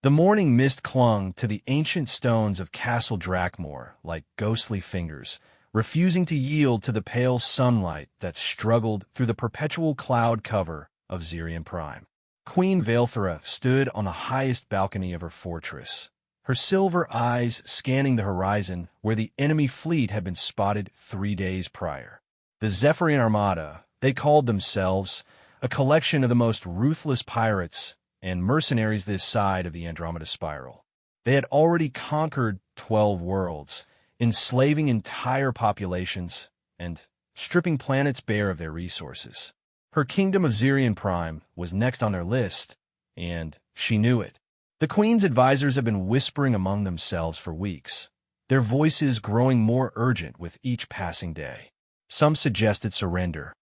The morning mist clung to the ancient stones of Castle Drakmor like ghostly fingers, refusing to yield to the pale sunlight that struggled through the perpetual cloud cover of Zirian Prime. Queen Vaelthera stood on the highest balcony of her fortress, her silver eyes scanning the horizon where the enemy fleet had been spotted 3 days prior. The Zephyrian Armada, they called themselves, a collection of the most ruthless pirates and mercenaries this side of the Andromeda Spiral. They had already conquered 12 worlds, enslaving entire populations and stripping planets bare of their resources. Her kingdom of Zirian Prime was next on their list, and she knew it. The Queen's advisors had been whispering among themselves for weeks, their voices growing more urgent with each passing day. Some suggested surrender,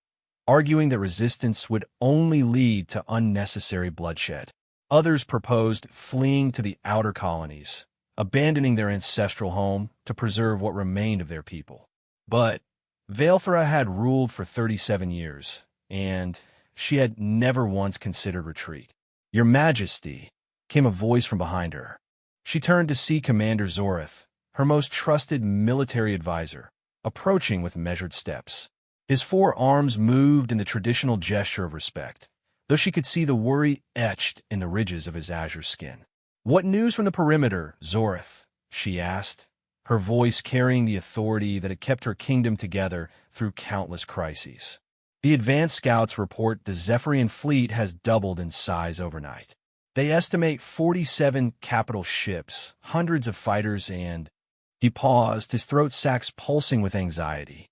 arguing that resistance would only lead to unnecessary bloodshed. Others proposed fleeing to the outer colonies, abandoning their ancestral home to preserve what remained of their people. But Vaelthera had ruled for 37 years, and she had never once considered retreat. "Your Majesty," came a voice from behind her. She turned to see Commander Zorith, her most trusted military advisor, approaching with measured steps. His 4 arms moved in the traditional gesture of respect, though she could see the worry etched in the ridges of his azure skin. "What news from the perimeter, Zorith?" she asked, her voice carrying the authority that had kept her kingdom together through countless crises. "The advanced scouts report the Zephyrian fleet has doubled in size overnight. They estimate 47 capital ships, hundreds of fighters, and—" He paused, his throat sacs pulsing with anxiety.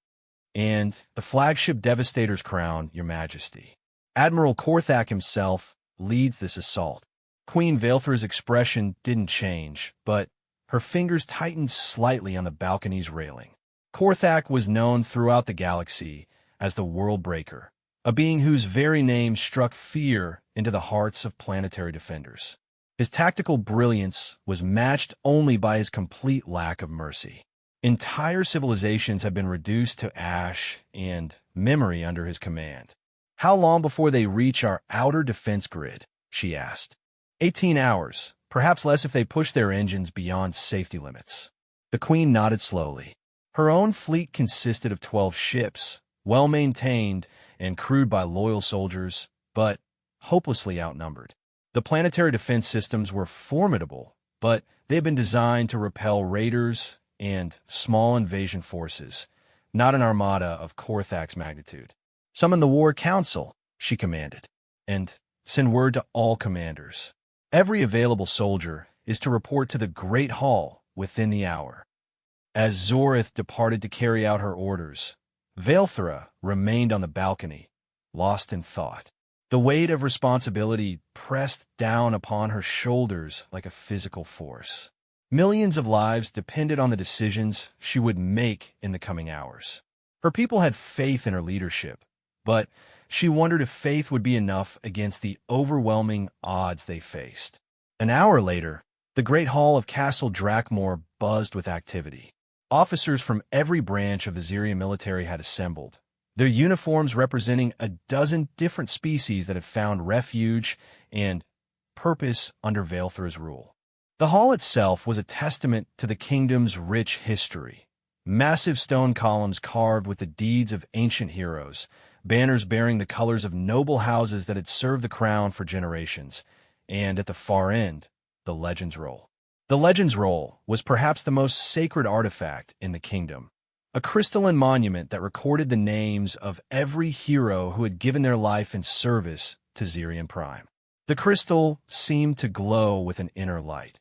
"And the flagship Devastator's crown, Your Majesty. Admiral Korthak himself leads this assault." Queen Vaelthera's expression didn't change, but her fingers tightened slightly on the balcony's railing. Korthak was known throughout the galaxy as the World Breaker, a being whose very name struck fear into the hearts of planetary defenders. His tactical brilliance was matched only by his complete lack of mercy. Entire civilizations have been reduced to ash and memory under his command. "How long before they reach our outer defense grid?" she asked. 18 hours, perhaps less if they push their engines beyond safety limits. The Queen nodded slowly. Her own fleet consisted of 12 ships, well-maintained and crewed by loyal soldiers, but hopelessly outnumbered. The planetary defense systems were formidable, but they had been designed to repel raiders and small invasion forces, not an armada of Korthak's magnitude. "Summon the War Council," she commanded, "and send word to all commanders. Every available soldier is to report to the Great Hall within the hour." As Zorith departed to carry out her orders, Vaelthera remained on the balcony, lost in thought. The weight of responsibility pressed down upon her shoulders like a physical force. Millions of lives depended on the decisions she would make in the coming hours. Her people had faith in her leadership, but she wondered if faith would be enough against the overwhelming odds they faced. An hour later, the Great Hall of Castle Drakmor buzzed with activity. Officers from every branch of the Zirian military had assembled, their uniforms representing a dozen different species that had found refuge and purpose under Vaelthera's rule. The hall itself was a testament to the kingdom's rich history. Massive stone columns carved with the deeds of ancient heroes, banners bearing the colors of noble houses that had served the crown for generations, and at the far end, the Legends Roll. The Legends Roll was perhaps the most sacred artifact in the kingdom, a crystalline monument that recorded the names of every hero who had given their life in service to Zirian Prime. The crystal seemed to glow with an inner light,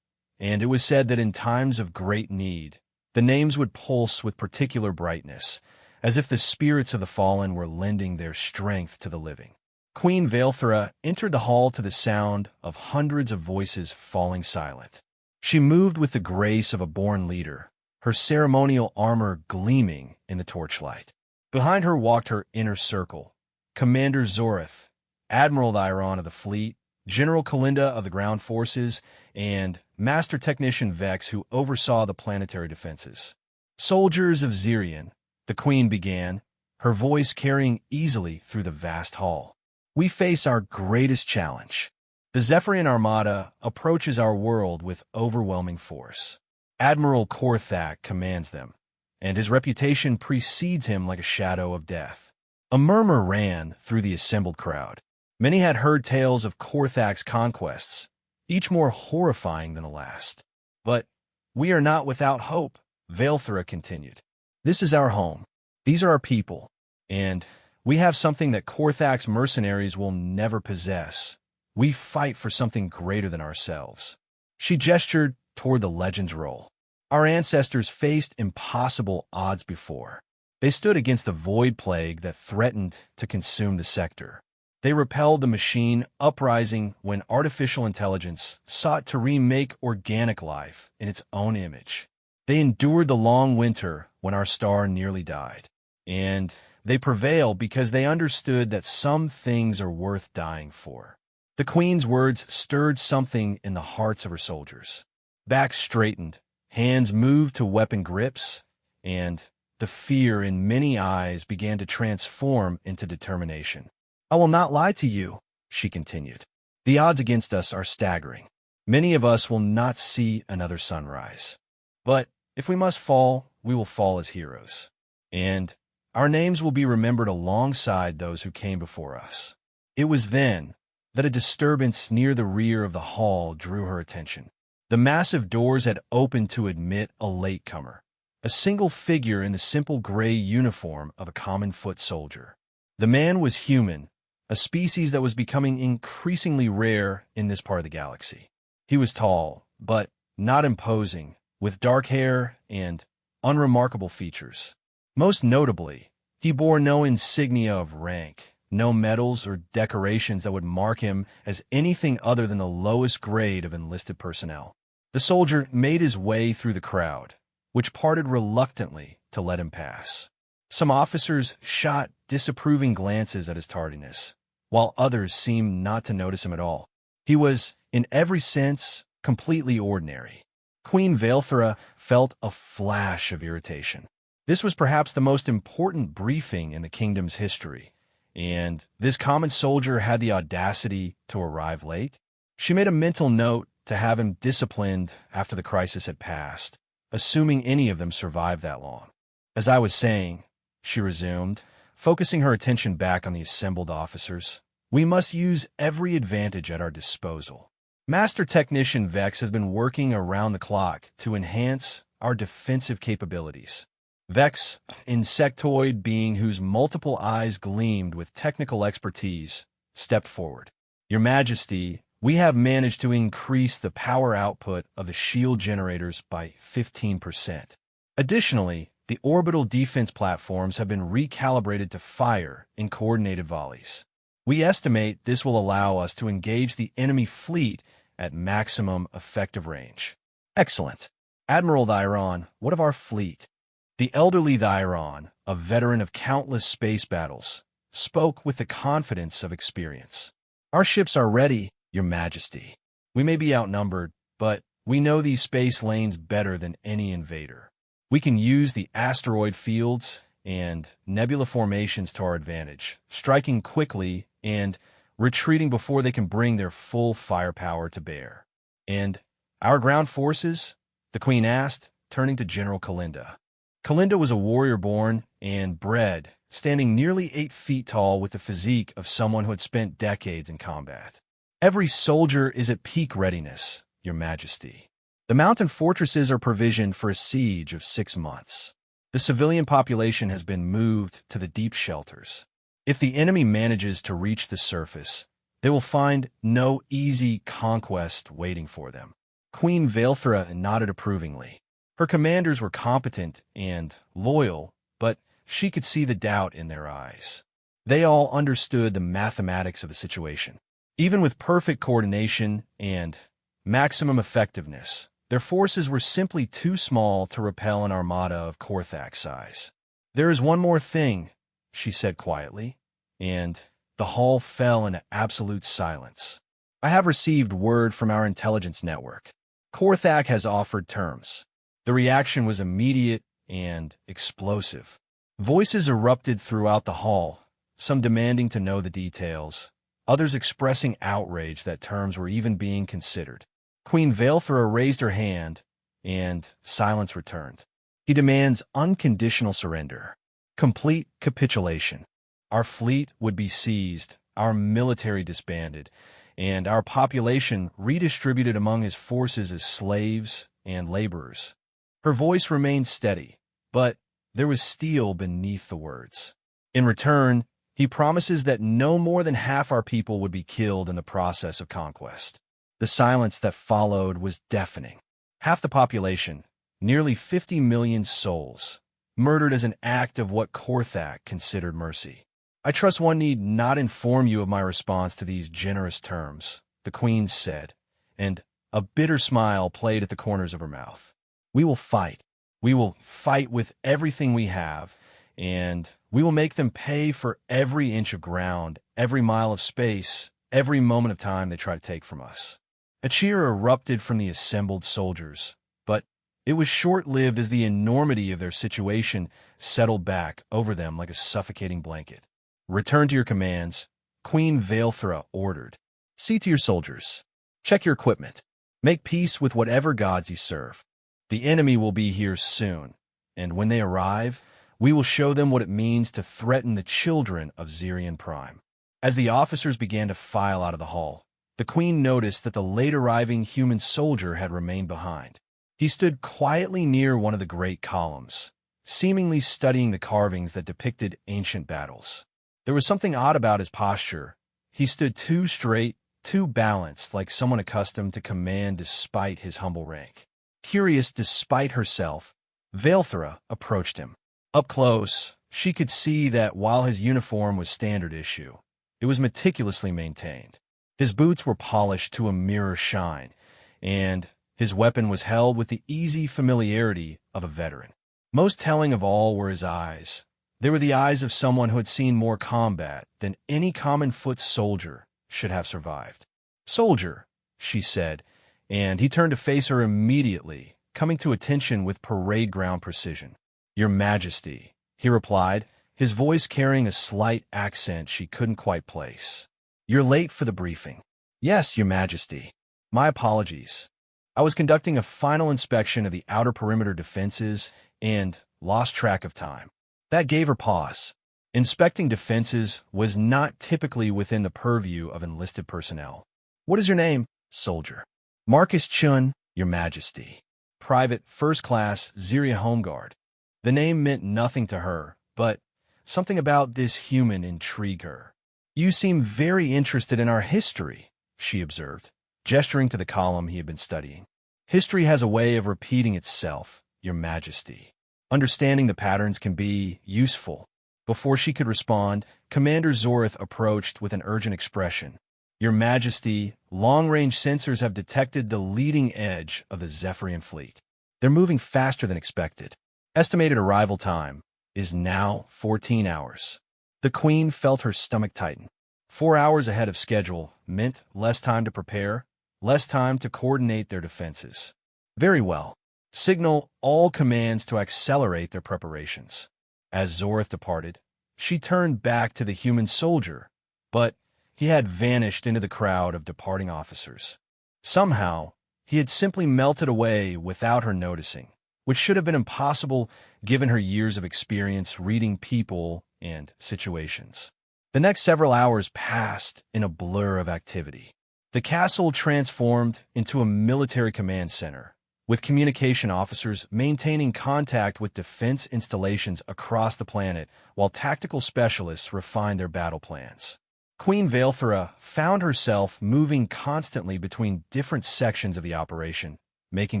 and it was said that in times of great need, the names would pulse with particular brightness, as if the spirits of the fallen were lending their strength to the living. Queen Vaelthera entered the hall to the sound of hundreds of voices falling silent. She moved with the grace of a born leader, her ceremonial armor gleaming in the torchlight. Behind her walked her inner circle, Commander Zorith, Admiral Lyron of the fleet, General Kalinda of the ground forces, and Master Technician Vex, who oversaw the planetary defenses. "Soldiers of Zirian," the Queen began, her voice carrying easily through the vast hall. "We face our greatest challenge. The Zephyrian Armada approaches our world with overwhelming force. Admiral Korthak commands them, and his reputation precedes him like a shadow of death. A murmur ran through the assembled crowd. Many had heard tales of Korthak's conquests, each more horrifying than the last. But we are not without hope, Vaelthra continued. This is our home. These are our people. And we have something that Korthak's mercenaries will never possess. We fight for something greater than ourselves. She gestured toward the Legends roll. Our ancestors faced impossible odds before. They stood against the void plague that threatened to consume the sector. They repelled the machine uprising when artificial intelligence sought to remake organic life in its own image. They endured the long winter when our star nearly died. And they prevailed because they understood that some things are worth dying for. The Queen's words stirred something in the hearts of her soldiers. Backs straightened, hands moved to weapon grips, and the fear in many eyes began to transform into determination. I will not lie to you, she continued. The odds against us are staggering. Many of us will not see another sunrise. But if we must fall, we will fall as heroes. And our names will be remembered alongside those who came before us. It was then that a disturbance near the rear of the hall drew her attention. The massive doors had opened to admit a latecomer, a single figure in the simple gray uniform of a common foot soldier. The man was human, a species that was becoming increasingly rare in this part of the galaxy. He was tall, but not imposing, with dark hair and unremarkable features. Most notably, he bore no insignia of rank, no medals or decorations that would mark him as anything other than the lowest grade of enlisted personnel. The soldier made his way through the crowd, which parted reluctantly to let him pass. Some officers shot disapproving glances at his tardiness, while others seemed not to notice him at all. He was, in every sense, completely ordinary. Queen Vaelthra felt a flash of irritation. This was perhaps the most important briefing in the kingdom's history, and this common soldier had the audacity to arrive late. She made a mental note to have him disciplined after the crisis had passed, assuming any of them survived that long. As I was saying, she resumed, focusing her attention back on the assembled officers, we must use every advantage at our disposal. Master Technician Vex has been working around the clock to enhance our defensive capabilities. Vex, insectoid being whose multiple eyes gleamed with technical expertise, stepped forward. Your Majesty, we have managed to increase the power output of the shield generators by 15%. Additionally, the orbital defense platforms have been recalibrated to fire in coordinated volleys. We estimate this will allow us to engage the enemy fleet at maximum effective range. Excellent. Admiral Thyron, what of our fleet? The elderly Thyron, a veteran of countless space battles, spoke with the confidence of experience. Our ships are ready, Your Majesty. We may be outnumbered, but we know these space lanes better than any invader. We can use the asteroid fields and nebula formations to our advantage, striking quickly and retreating before they can bring their full firepower to bear. And our ground forces? The Queen asked, turning to General Kalinda. Kalinda was a warrior born and bred, standing nearly 8 feet tall with the physique of someone who had spent decades in combat. Every soldier is at peak readiness, Your Majesty. The mountain fortresses are provisioned for a siege of 6 months. The civilian population has been moved to the deep shelters. If the enemy manages to reach the surface, they will find no easy conquest waiting for them. Queen Vaelthra nodded approvingly. Her commanders were competent and loyal, but she could see the doubt in their eyes. They all understood the mathematics of the situation. Even with perfect coordination and maximum effectiveness, their forces were simply too small to repel an armada of Korthak's size. There is one more thing, she said quietly, and the hall fell into absolute silence. I have received word from our intelligence network. Korthak has offered terms. The reaction was immediate and explosive. Voices erupted throughout the hall, some demanding to know the details, others expressing outrage that terms were even being considered. Queen Vailthra raised her hand, and silence returned. He demands unconditional surrender, complete capitulation. Our fleet would be seized, our military disbanded, and our population redistributed among his forces as slaves and laborers. Her voice remained steady, but there was steel beneath the words. In return, he promises that no more than half our people would be killed in the process of conquest. The silence that followed was deafening. Half the population, nearly 50 million souls, murdered as an act of what Korthak considered mercy. I trust one need not inform you of my response to these generous terms, the queen said, and a bitter smile played at the corners of her mouth. We will fight. We will fight with everything we have, and we will make them pay for every inch of ground, every mile of space, every moment of time they try to take from us. A cheer erupted from the assembled soldiers, but it was short-lived as the enormity of their situation settled back over them like a suffocating blanket. Return to your commands, Queen Vailthra ordered. See to your soldiers. Check your equipment. Make peace with whatever gods you serve. The enemy will be here soon, and when they arrive, we will show them what it means to threaten the children of Zirian Prime. As the officers began to file out of the hall, the queen noticed that the late-arriving human soldier had remained behind. He stood quietly near one of the great columns, seemingly studying the carvings that depicted ancient battles. There was something odd about his posture. He stood too straight, too balanced, like someone accustomed to command despite his humble rank. Curious despite herself, Vailthra approached him. Up close, she could see that while his uniform was standard issue, it was meticulously maintained. His boots were polished to a mirror shine, and his weapon was held with the easy familiarity of a veteran. Most telling of all were his eyes. They were the eyes of someone who had seen more combat than any common foot soldier should have survived. "Soldier," she said, and he turned to face her immediately, coming to attention with parade ground precision. "Your Majesty," he replied, his voice carrying a slight accent she couldn't quite place. "You're late for the briefing." "Yes, Your Majesty. My apologies. I was conducting a final inspection of the outer perimeter defenses and lost track of time." That gave her pause. Inspecting defenses was not typically within the purview of enlisted personnel. "What is your name, soldier?" "Marcus Chun, Your Majesty. Private First Class Ziria Home Guard." The name meant nothing to her, but something about this human intrigued her. "You seem very interested in our history," she observed, gesturing to the column he had been studying. "History has a way of repeating itself, Your Majesty. Understanding the patterns can be useful." Before she could respond, Commander Zorith approached with an urgent expression. "Your Majesty, long-range sensors have detected the leading edge of the Zephyrian fleet. They're moving faster than expected. Estimated arrival time is now 14 hours. The Queen felt her stomach tighten. 4 hours ahead of schedule meant less time to prepare, less time to coordinate their defenses. "Very well. Signal all commands to accelerate their preparations." As Zorith departed, she turned back to the human soldier, but he had vanished into the crowd of departing officers. Somehow, he had simply melted away without her noticing, which should have been impossible given her years of experience reading people and situations. The next several hours passed in a blur of activity. The castle transformed into a military command center, with communication officers maintaining contact with defense installations across the planet while tactical specialists refined their battle plans. Queen Vailthra found herself moving constantly between different sections of the operation, making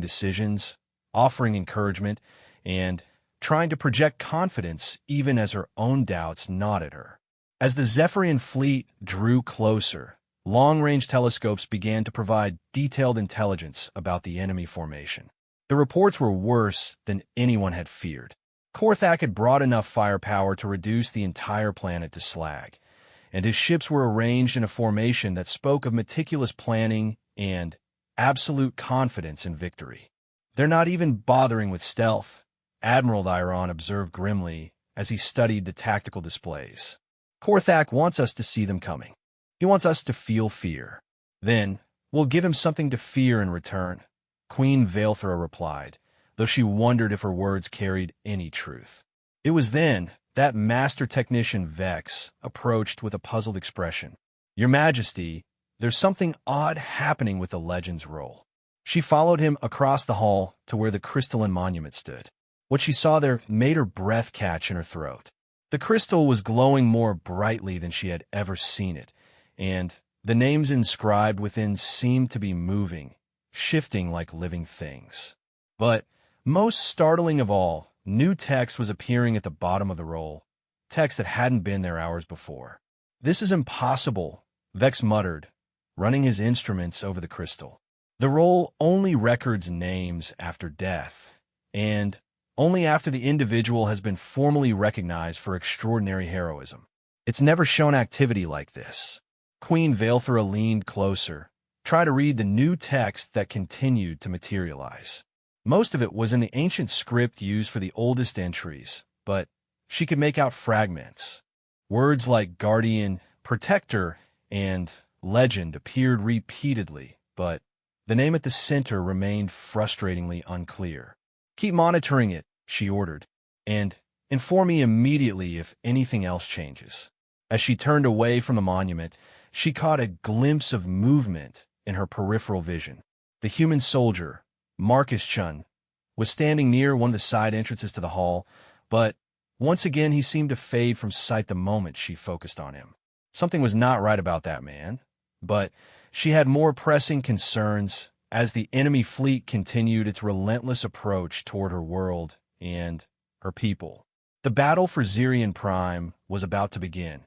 decisions, offering encouragement, and trying to project confidence even as her own doubts gnawed at her. As the Zephyrian fleet drew closer, long-range telescopes began to provide detailed intelligence about the enemy formation. The reports were worse than anyone had feared. Korthak had brought enough firepower to reduce the entire planet to slag, and his ships were arranged in a formation that spoke of meticulous planning and absolute confidence in victory. "They're not even bothering with stealth," Admiral Thyron observed grimly as he studied the tactical displays. "Korthak wants us to see them coming." He wants us to feel fear. Then, we'll give him something to fear in return, Queen Vaelthra replied, though she wondered if her words carried any truth. It was then that Master Technician Vex approached with a puzzled expression. Your Majesty, there's something odd happening with the Legends roll. She followed him across the hall to where the crystalline monument stood. What she saw there made her breath catch in her throat. The crystal was glowing more brightly than she had ever seen it, and the names inscribed within seemed to be moving, shifting like living things. But most startling of all, new text was appearing at the bottom of the roll, text that hadn't been there hours before. This is impossible, Vex muttered, running his instruments over the crystal. The roll only records names after death, and only after the individual has been formally recognized for extraordinary heroism. It's never shown activity like this. Queen Vaelthra leaned closer, tried to read the new text that continued to materialize. Most of it was in the ancient script used for the oldest entries, but she could make out fragments. Words like guardian, protector, and legend appeared repeatedly, but the name at the center remained frustratingly unclear. Keep monitoring it, she ordered, and inform me immediately if anything else changes. As she turned away from the monument, she caught a glimpse of movement in her peripheral vision. The human soldier, Marcus Chun, was standing near one of the side entrances to the hall, but once again he seemed to fade from sight the moment she focused on him. Something was not right about that man, but she had more pressing concerns as the enemy fleet continued its relentless approach toward her world and her people. The battle for Zirian Prime was about to begin,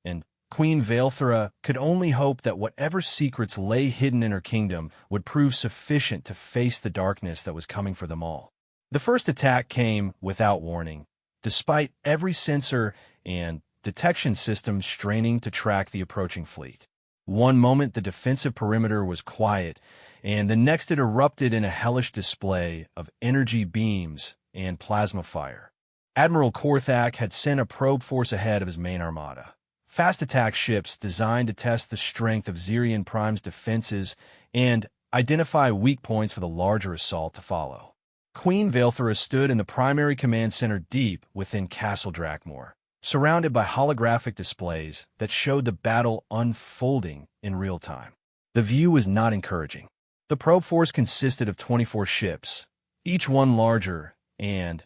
and Queen Vaelthra could only hope that whatever secrets lay hidden in her kingdom would prove sufficient to face the darkness that was coming for them all. The first attack came without warning, despite every sensor and detection system straining to track the approaching fleet. One moment the defensive perimeter was quiet, and the next it erupted in a hellish display of energy beams and plasma fire. Admiral Korthak had sent a probe force ahead of his main armada. Fast attack ships designed to test the strength of Zirian Prime's defenses and identify weak points for the larger assault to follow. Queen Vaelthra stood in the primary command center deep within Castle Drakmor, surrounded by holographic displays that showed the battle unfolding in real time. The view was not encouraging. The probe force consisted of 24 ships, each one larger and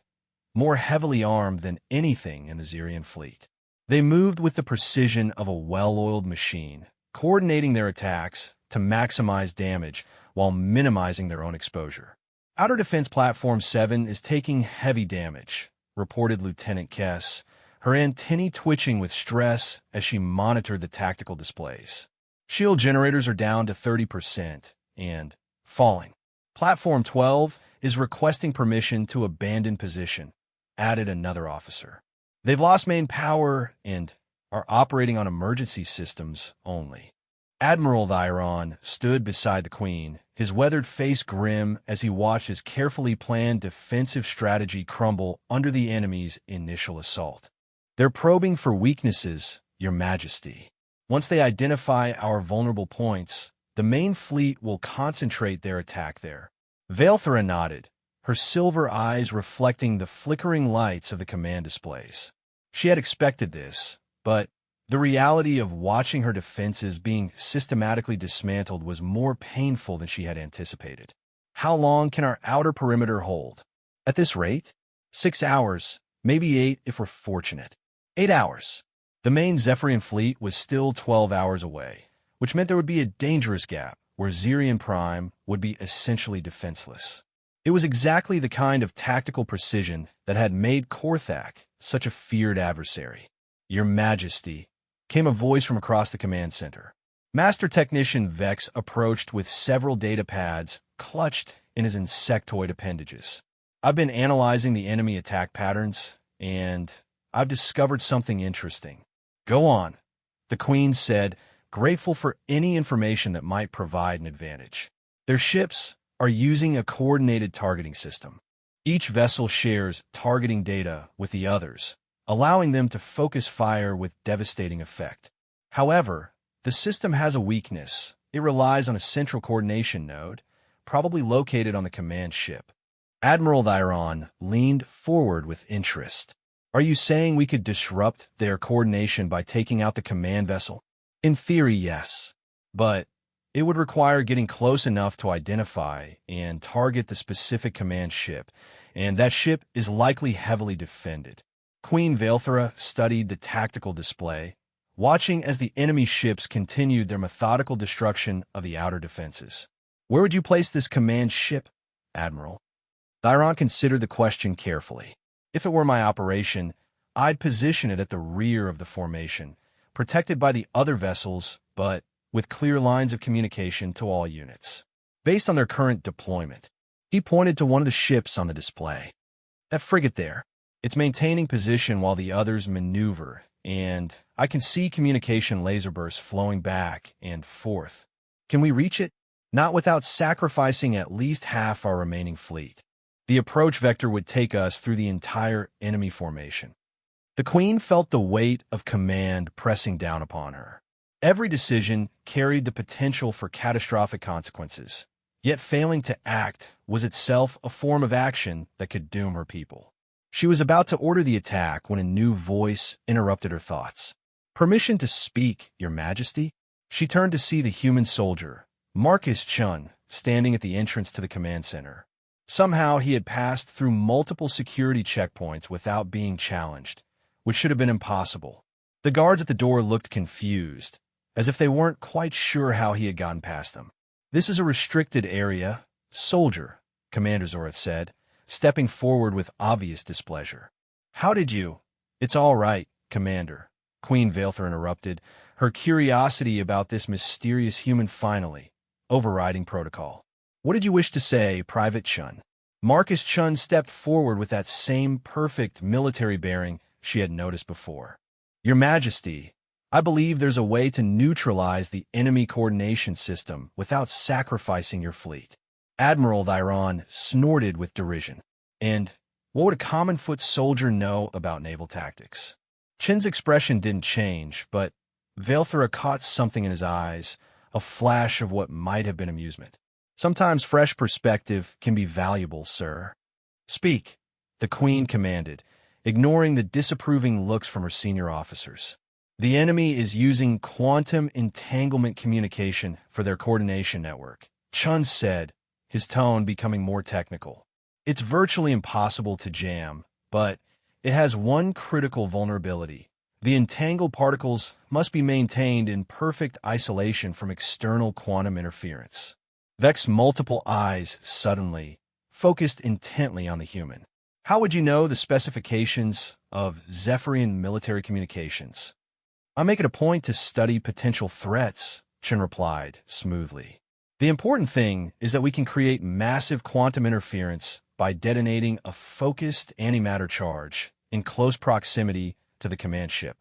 more heavily armed than anything in the Zirian fleet. They moved with the precision of a well-oiled machine, coordinating their attacks to maximize damage while minimizing their own exposure. Outer Defense Platform 7 is taking heavy damage, reported Lieutenant Kess, her antennae twitching with stress as she monitored the tactical displays. Shield generators are down to 30% and falling. Platform 12 is requesting permission to abandon position, added another officer. They've lost main power and are operating on emergency systems only. Admiral Thyron stood beside the Queen, his weathered face grim as he watched his carefully planned defensive strategy crumble under the enemy's initial assault. They're probing for weaknesses, Your Majesty. Once they identify our vulnerable points, the main fleet will concentrate their attack there. Vaelthra nodded, her silver eyes reflecting the flickering lights of the command displays. She had expected this, but the reality of watching her defenses being systematically dismantled was more painful than she had anticipated. How long can our outer perimeter hold? At this rate? 6 hours, maybe 8 if we're fortunate. 8 hours. The main Zephyrian fleet was still 12 hours away, which meant there would be a dangerous gap where Zirian Prime would be essentially defenseless. It was exactly the kind of tactical precision that had made Korthak such a feared adversary. Your Majesty, came a voice from across the command center. Master Technician Vex approached with several data pads clutched in his insectoid appendages. I've been analyzing the enemy attack patterns, and I've discovered something interesting. Go on, the Queen said, grateful for any information that might provide an advantage. Their ships are using a coordinated targeting system. Each vessel shares targeting data with the others, allowing them to focus fire with devastating effect. However, the The system has a weakness. It relies on a central coordination node, probably located on the command ship. Admiral Thyron leaned forward with interest. Are you saying we could disrupt their coordination by taking out the command vessel? In theory, yes. But it would require getting close enough to identify and target the specific command ship, and that ship is likely heavily defended. Queen Velthera studied the tactical display, watching as the enemy ships continued their methodical destruction of the outer defenses. Where would you place this command ship, Admiral? Thyron considered the question carefully. If it were my operation, I'd position it at the rear of the formation, protected by the other vessels, but with clear lines of communication to all units. Based on their current deployment, he pointed to one of the ships on the display. That frigate there. It's maintaining position while the others maneuver, and I can see communication laser bursts flowing back and forth. Can we reach it? Not without sacrificing at least half our remaining fleet. The approach vector would take us through the entire enemy formation. The Queen felt the weight of command pressing down upon her. Every decision carried the potential for catastrophic consequences, yet failing to act was itself a form of action that could doom her people. She was about to order the attack when a new voice interrupted her thoughts. "Permission to speak, Your Majesty?" She turned to see the human soldier, Marcus Chun, standing at the entrance to the command center. Somehow he had passed through multiple security checkpoints without being challenged, which should have been impossible. The guards at the door looked confused, as if they weren't quite sure how he had gotten past them. "This is a restricted area, soldier," Commander Zorth said, stepping forward with obvious displeasure. "How did you—" "It's all right, Commander," Queen Velthera interrupted, her curiosity about this mysterious human finally overriding protocol. "What did you wish to say, Private Chun?" Marcus Chun stepped forward with that same perfect military bearing she had noticed before. "Your Majesty, I believe there's a way to neutralize the enemy coordination system without sacrificing your fleet." Admiral Thyron snorted with derision. "And what would a common foot soldier know about naval tactics?" Chin's expression didn't change, but Velthera caught something in his eyes, a flash of what might have been amusement. "Sometimes fresh perspective can be valuable, sir." "Speak," the Queen commanded, ignoring the disapproving looks from her senior officers. "The enemy is using quantum entanglement communication for their coordination network," Chun said, his tone becoming more technical. "It's virtually impossible to jam, but it has one critical vulnerability. The entangled particles must be maintained in perfect isolation from external quantum interference." Vex's multiple eyes suddenly focused intently on the human. "How would you know the specifications of Zephyrian military communications?" "I make it a point to study potential threats," Chin replied smoothly. "The important thing is that we can create massive quantum interference by detonating a focused antimatter charge in close proximity to the command ship.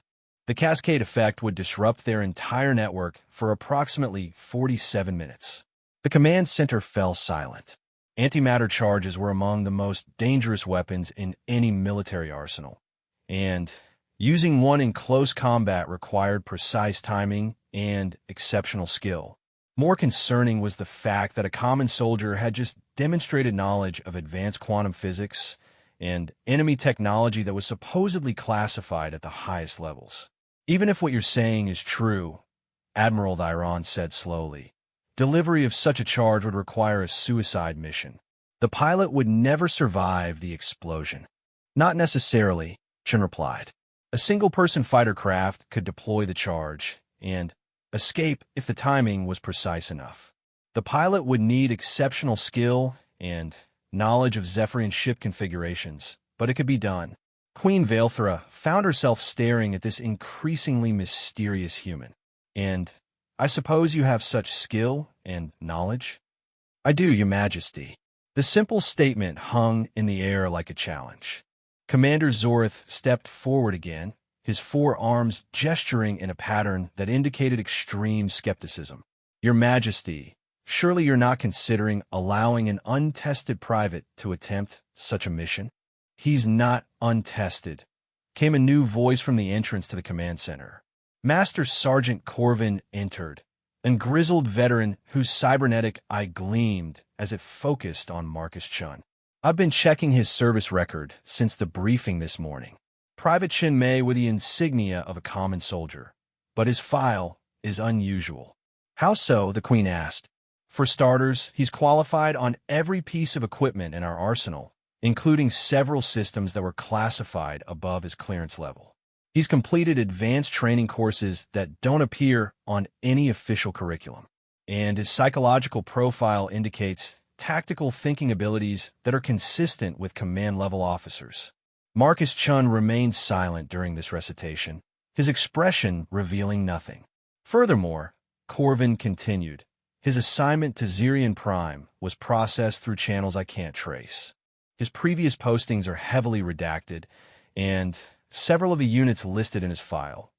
The cascade effect would disrupt their entire network for approximately 47 minutes. The command center fell silent. Antimatter charges were among the most dangerous weapons in any military arsenal, and using one in close combat required precise timing and exceptional skill. More concerning was the fact that a common soldier had just demonstrated knowledge of advanced quantum physics and enemy technology that was supposedly classified at the highest levels. "Even if what you're saying is true," Admiral Thyron said slowly, "delivery of such a charge would require a suicide mission. The pilot would never survive the explosion." "Not necessarily," Chin replied. "A single-person fighter craft could deploy the charge and escape if the timing was precise enough. The pilot would need exceptional skill and knowledge of Zephyrian ship configurations, but it could be done." Queen Velthera found herself staring at this increasingly mysterious human. "And I suppose you have such skill and knowledge?" "I do, Your Majesty." The simple statement hung in the air like a challenge. Commander Zorth stepped forward again, his forearms gesturing in a pattern that indicated extreme skepticism. "Your Majesty, surely you're not considering allowing an untested private to attempt such a mission?" "He's not untested," came a new voice from the entrance to the command center. Master Sergeant Corvin entered, a grizzled veteran whose cybernetic eye gleamed as it focused on Marcus Chun. I've been checking his service record since the briefing this morning. Private Chin Mei with the insignia of a common soldier, but his file is unusual. How so? The Queen asked. For starters, he's qualified on every piece of equipment in our arsenal, including several systems that were classified above his clearance level. He's completed advanced training courses that don't appear on any official curriculum, and his psychological profile indicates tactical thinking abilities that are consistent with command-level officers. Marcus Chun remained silent during this recitation, his expression revealing nothing. Furthermore, Corvin continued, his assignment to Zirian Prime was processed through channels I can't trace. His previous postings are heavily redacted, and several of the units listed in his file,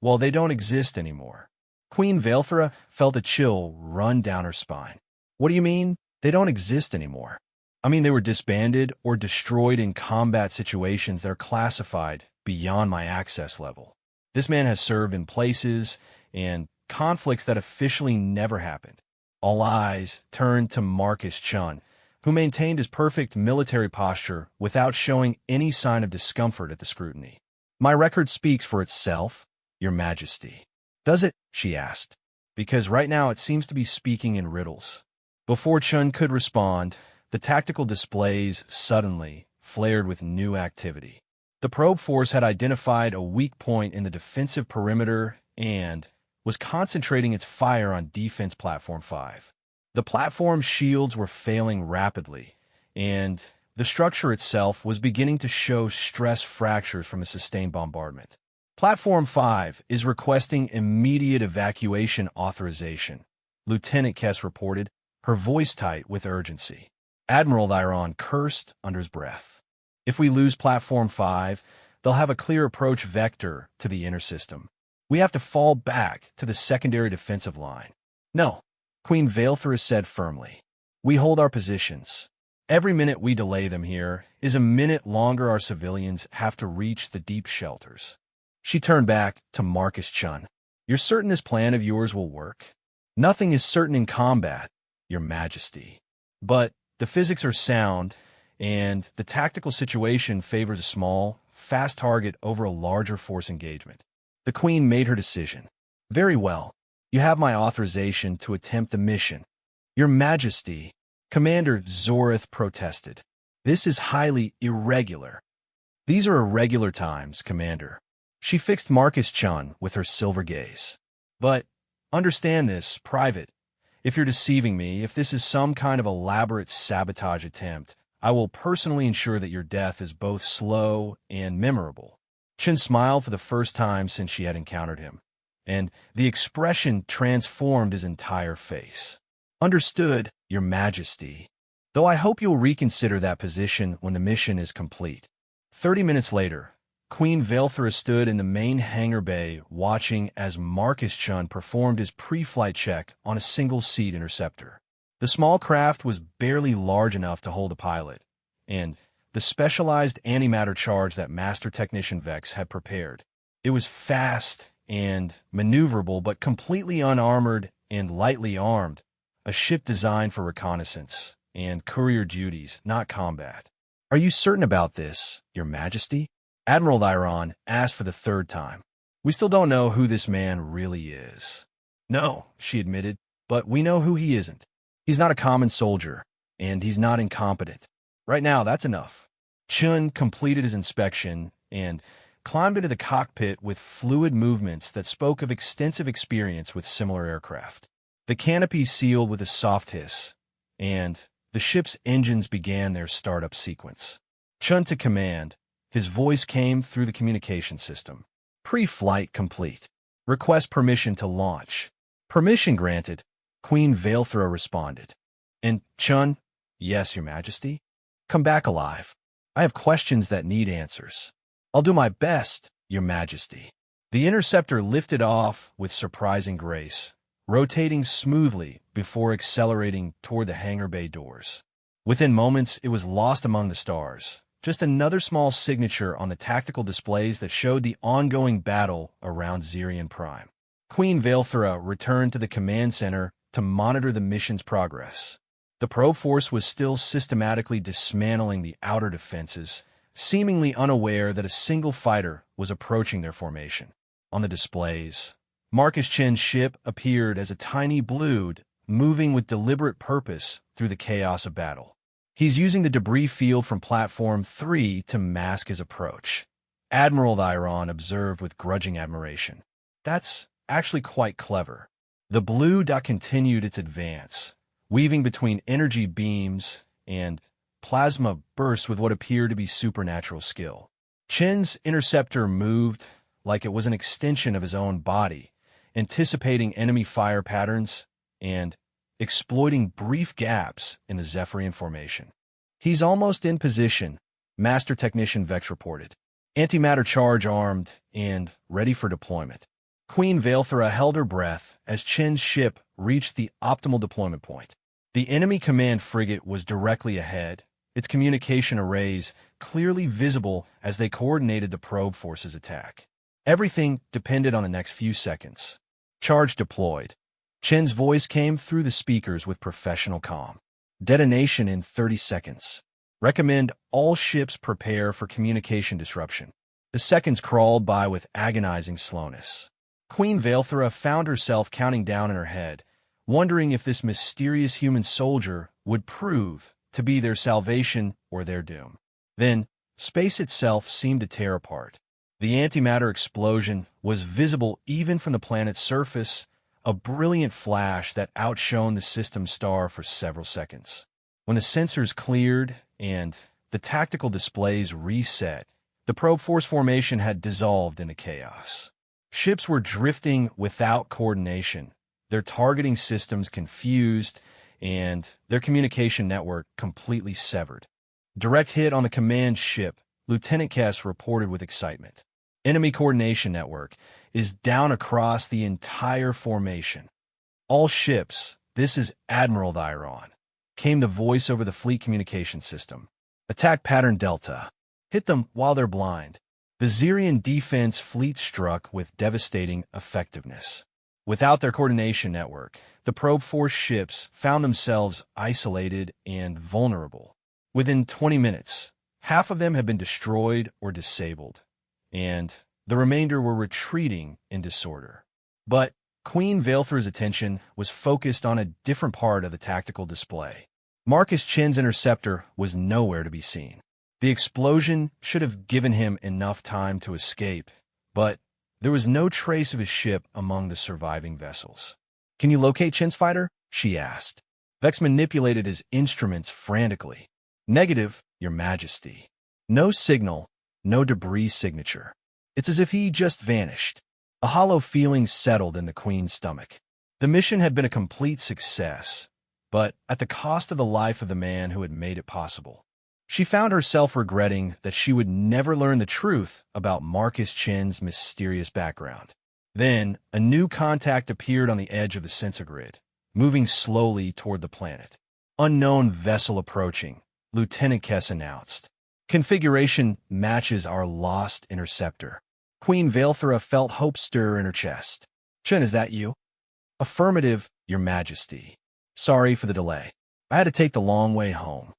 well, they don't exist anymore. Queen Velthra felt a chill run down her spine. What do you mean, they don't exist anymore? I mean, they were disbanded or destroyed in combat situations that are classified beyond my access level. This man has served in places and conflicts that officially never happened. All eyes turned to Marcus Chun, who maintained his perfect military posture without showing any sign of discomfort at the scrutiny. My record speaks for itself, Your Majesty. Does it? She asked. Because right now it seems to be speaking in riddles. Before Chun could respond, the tactical displays suddenly flared with new activity. The probe force had identified a weak point in the defensive perimeter and was concentrating its fire on Defense Platform 5. The platform's shields were failing rapidly, and the structure itself was beginning to show stress fractures from a sustained bombardment. Platform 5 is requesting immediate evacuation authorization, Lieutenant Kess reported, her voice tight with urgency. Admiral Thyron cursed under his breath. If we lose Platform 5, they'll have a clear approach vector to the inner system. We have to fall back to the secondary defensive line. No, Queen Velthra said firmly. We hold our positions. Every minute we delay them here is a minute longer our civilians have to reach the deep shelters. She turned back to Marcus Chun. You're certain this plan of yours will work? Nothing is certain in combat, Your Majesty. But the physics are sound, and the tactical situation favors a small, fast target over a larger force engagement. The Queen made her decision. Very well. You have my authorization to attempt the mission. Your Majesty, Commander Zorith protested. This is highly irregular. These are irregular times, Commander. She fixed Marcus Chun with her silver gaze. But understand this, Private. If you're deceiving me, if this is some kind of elaborate sabotage attempt, I will personally ensure that your death is both slow and memorable. Chin smiled for the first time since she had encountered him, and the expression transformed his entire face. Understood, Your Majesty. Though I hope you'll reconsider that position when the mission is complete. 30 minutes later, Queen Velthra stood in the main hangar bay watching as Marcus Chun performed his pre-flight check on a single-seat interceptor. The small craft was barely large enough to hold a pilot, and the specialized antimatter charge that Master Technician Vex had prepared. It was fast and maneuverable, but completely unarmored and lightly armed, a ship designed for reconnaissance and courier duties, not combat. Are you certain about this, Your Majesty? Admiral Thyron asked for the third time. We still don't know who this man really is. No, she admitted, but we know who he isn't. He's not a common soldier, and he's not incompetent. Right now, that's enough. Chun completed his inspection and climbed into the cockpit with fluid movements that spoke of extensive experience with similar aircraft. The canopy sealed with a soft hiss, and the ship's engines began their startup sequence. Chun to command. His voice came through the communication system. Pre-flight complete. Request permission to launch. Permission granted, Queen Velthra responded. And Chun, yes, Your Majesty. Come back alive. I have questions that need answers. I'll do my best, Your Majesty. The interceptor lifted off with surprising grace, rotating smoothly before accelerating toward the hangar bay doors. Within moments, it was lost among the stars, just another small signature on the tactical displays that showed the ongoing battle around Zirian Prime. Queen Vaelthra returned to the command center to monitor the mission's progress. The probe force was still systematically dismantling the outer defenses, seemingly unaware that a single fighter was approaching their formation. On the displays, Marcus Chen's ship appeared as a tiny blood, moving with deliberate purpose through the chaos of battle. He's using the debris field from Platform 3 to mask his approach. Admiral Thyron observed with grudging admiration. That's actually quite clever. The blue dot continued its advance, weaving between energy beams and plasma bursts with what appeared to be supernatural skill. Chen's interceptor moved like it was an extension of his own body, anticipating enemy fire patterns and exploiting brief gaps in the Zephyrian formation. He's almost in position, Master Technician Vex reported. Antimatter charge armed and ready for deployment. Queen Vaelthra held her breath as Chen's ship reached the optimal deployment point. The enemy command frigate was directly ahead, its communication arrays clearly visible as they coordinated the probe force's attack. Everything depended on the next few seconds. Charge deployed. Chen's voice came through the speakers with professional calm. Detonation in 30 seconds. Recommend all ships prepare for communication disruption. The seconds crawled by with agonizing slowness. Queen Vaelthra found herself counting down in her head, wondering if this mysterious human soldier would prove to be their salvation or their doom. Then, space itself seemed to tear apart. The antimatter explosion was visible even from the planet's surface, a brilliant flash that outshone the system star for several seconds. When the sensors cleared and the tactical displays reset, the probe force formation had dissolved into chaos. Ships were drifting without coordination, their targeting systems confused, and their communication network completely severed. Direct hit on the command ship, Lieutenant Kess reported with excitement. Enemy coordination network is down across the entire formation. All ships, this is Admiral Thyron, came the voice over the fleet communication system. Attack pattern Delta. Hit them while they're blind. The Zirian defense fleet struck with devastating effectiveness. Without their coordination network, the probe force ships found themselves isolated and vulnerable. Within 20 minutes, half of them had been destroyed or disabled, and the remainder were retreating in disorder. But Queen Vaelthra's attention was focused on a different part of the tactical display. Marcus Chen's interceptor was nowhere to be seen. The explosion should have given him enough time to escape, but there was no trace of his ship among the surviving vessels. "Can you locate Chen's fighter?" she asked. Vex manipulated his instruments frantically. "Negative, Your Majesty. No signal, no debris signature. It's as if he just vanished." A hollow feeling settled in the Queen's stomach. The mission had been a complete success, but at the cost of the life of the man who had made it possible. She found herself regretting that she would never learn the truth about Marcus Chen's mysterious background. Then, a new contact appeared on the edge of the sensor grid, moving slowly toward the planet. "Unknown vessel approaching," Lieutenant Kess announced. "Configuration matches our lost interceptor." Queen Vaelthra felt hope stir in her chest. "Chen, is that you?" "Affirmative, Your Majesty. Sorry for the delay. I had to take the long way home."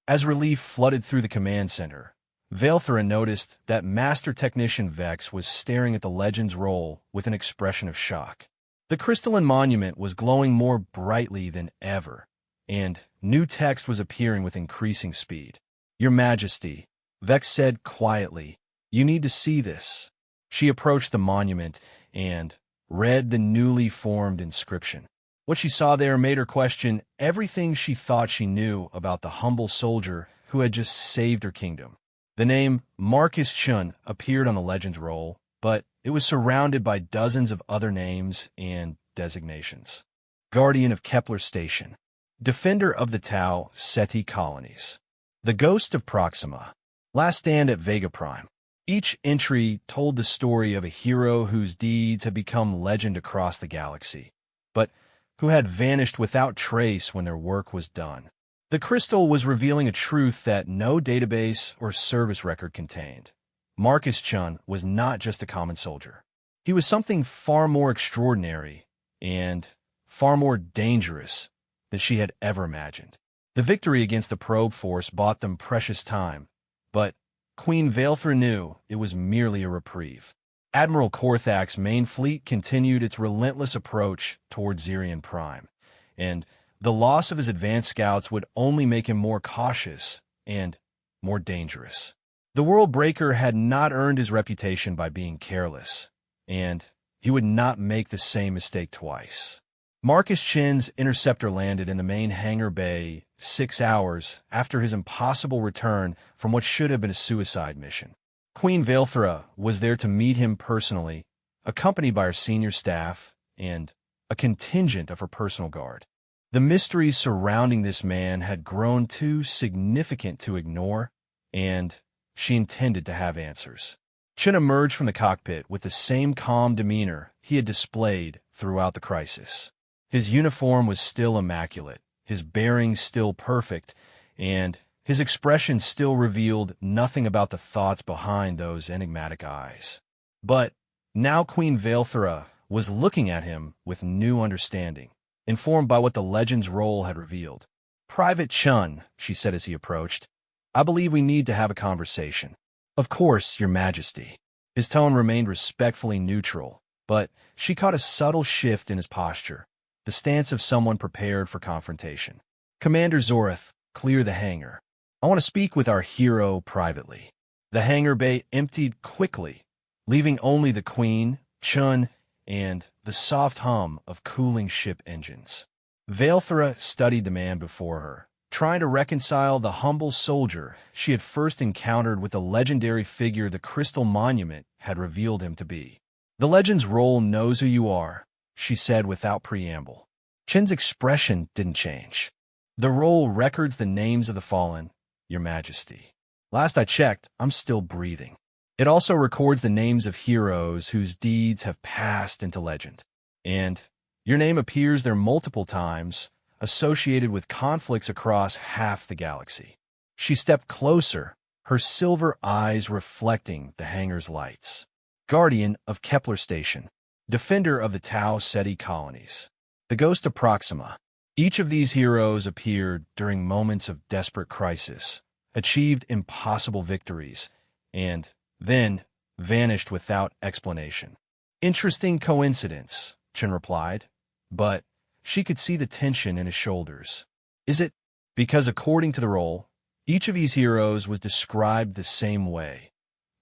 As relief flooded through the command center, Vaelthra noticed that Master Technician Vex was staring at the Legend's roll with an expression of shock. The crystalline monument was glowing more brightly than ever, and new text was appearing with increasing speed. "Your Majesty," Vex said quietly, "you need to see this." She approached the monument and read the newly formed inscription. What she saw there made her question everything she thought she knew about the humble soldier who had just saved her kingdom. The name Marcus Chun appeared on the Legend's roll, but it was surrounded by dozens of other names and designations. Guardian of Kepler Station. Defender of the Tau Ceti Colonies. The Ghost of Proxima. Last Stand at Vega Prime. Each entry told the story of a hero whose deeds had become legend across the galaxy, but who had vanished without trace when their work was done. The crystal was revealing a truth that no database or service record contained. Marcus Chun was not just a common soldier. He was something far more extraordinary and far more dangerous than she had ever imagined. The victory against the probe force bought them precious time, but Queen Vaelthra knew it was merely a reprieve. Admiral Korthak's main fleet continued its relentless approach towards Zirian Prime, and the loss of his advanced scouts would only make him more cautious and more dangerous. The World Breaker had not earned his reputation by being careless, and he would not make the same mistake twice. Marcus Chin's interceptor landed in the main hangar bay 6 hours after his impossible return from what should have been a suicide mission. Queen Vaelthra was there to meet him personally, accompanied by her senior staff and a contingent of her personal guard. The mysteries surrounding this man had grown too significant to ignore, and she intended to have answers. Chen emerged from the cockpit with the same calm demeanor he had displayed throughout the crisis. His uniform was still immaculate, his bearings still perfect, and his expression still revealed nothing about the thoughts behind those enigmatic eyes. But now Queen Vaelthra was looking at him with new understanding, informed by what the legend's role had revealed. "Private Chun," she said as he approached, "I believe we need to have a conversation." "Of course, Your Majesty." His tone remained respectfully neutral, but she caught a subtle shift in his posture, the stance of someone prepared for confrontation. "Commander Zoreth, clear the hangar. I want to speak with our hero privately." The hangar bay emptied quickly, leaving only the Queen, Chun, and the soft hum of cooling ship engines. Vaelthra studied the man before her, trying to reconcile the humble soldier she had first encountered with the legendary figure the Crystal Monument had revealed him to be. "The legend's role knows who you are," she said without preamble. Chen's expression didn't change. "The roll records the names of the fallen, Your Majesty. Last I checked, I'm still breathing. It also records the names of heroes whose deeds have passed into legend. And your name appears there multiple times, associated with conflicts across half the galaxy." She stepped closer, her silver eyes reflecting the hangar's lights. "Guardian of Kepler Station, defender of the Tau Ceti colonies, the Ghost of Proxima." Each of these heroes appeared during moments of desperate crisis, achieved impossible victories, and then vanished without explanation. "Interesting coincidence," Chen replied, but she could see the tension in his shoulders. "Is it?" Because according to the role, each of these heroes was described the same way.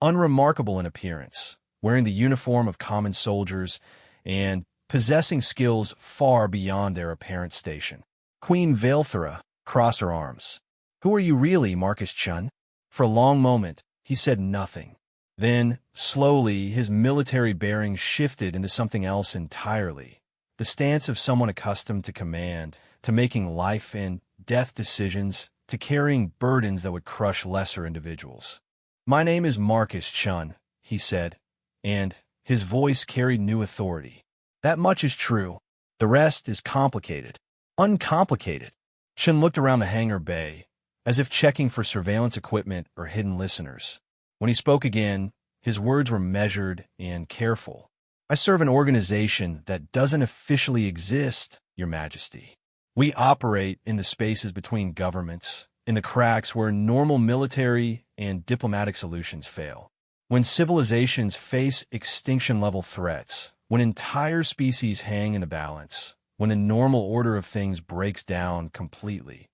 Unremarkable in appearance, wearing the uniform of common soldiers, and possessing skills far beyond their apparent station. Queen Vaelthra crossed her arms. "Who are you really, Marcus Chun?" For a long moment, he said nothing. Then, slowly, his military bearings shifted into something else entirely. The stance of someone accustomed to command, to making life and death decisions, to carrying burdens that would crush lesser individuals. "My name is Marcus Chun," he said, and his voice carried new authority. "That much is true. The rest is complicated. Uncomplicated." Chun looked around the hangar bay, as if checking for surveillance equipment or hidden listeners. When he spoke again, his words were measured and careful. "I serve an organization that doesn't officially exist, Your Majesty. We operate in the spaces between governments, in the cracks where normal military and diplomatic solutions fail. When civilizations face extinction-level threats, when entire species hang in the balance, when the normal order of things breaks down completely,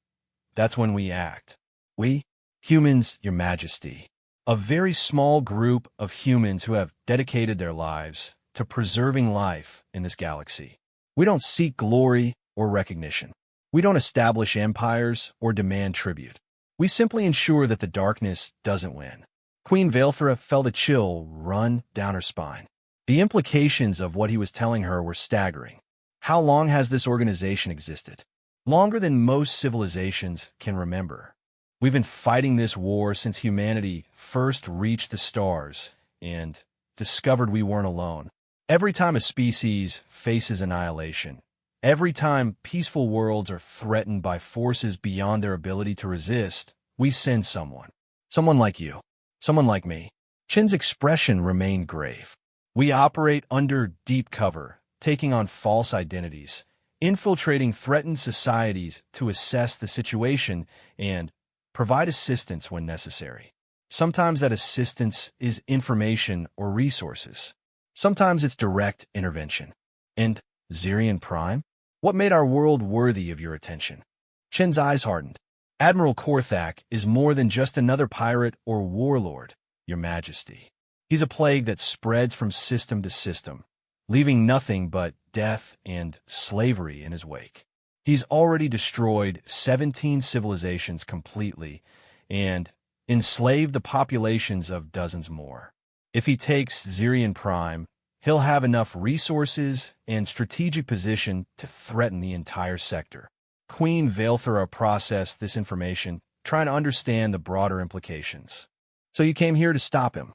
that's when we act. We, humans, Your Majesty, a very small group of humans who have dedicated their lives to preserving life in this galaxy. We don't seek glory or recognition. We don't establish empires or demand tribute. We simply ensure that the darkness doesn't win." Queen Vaelthra felt a chill run down her spine. The implications of what he was telling her were staggering. How long has this organization existed? Longer than most civilizations can remember. We've been fighting this war since humanity first reached the stars and discovered we weren't alone. Every time a species faces annihilation, Every time peaceful worlds are threatened by forces beyond their ability to resist, we send someone. Someone like you. Someone like me. Chin's expression remained grave. We operate under deep cover, taking on false identities, infiltrating threatened societies to assess the situation and provide assistance when necessary. Sometimes that assistance is information or resources. Sometimes it's direct intervention. And Zirian Prime? What made our world worthy of your attention? Chin's eyes hardened. Admiral Korthak is more than just another pirate or warlord, Your Majesty. He's a plague that spreads from system to system, leaving nothing but death and slavery in his wake. He's already destroyed 17 civilizations completely and enslaved the populations of dozens more. If he takes Zirian Prime, he'll have enough resources and strategic position to threaten the entire sector. Queen Vaelthera processed this information, trying to understand the broader implications. So you came here to stop him?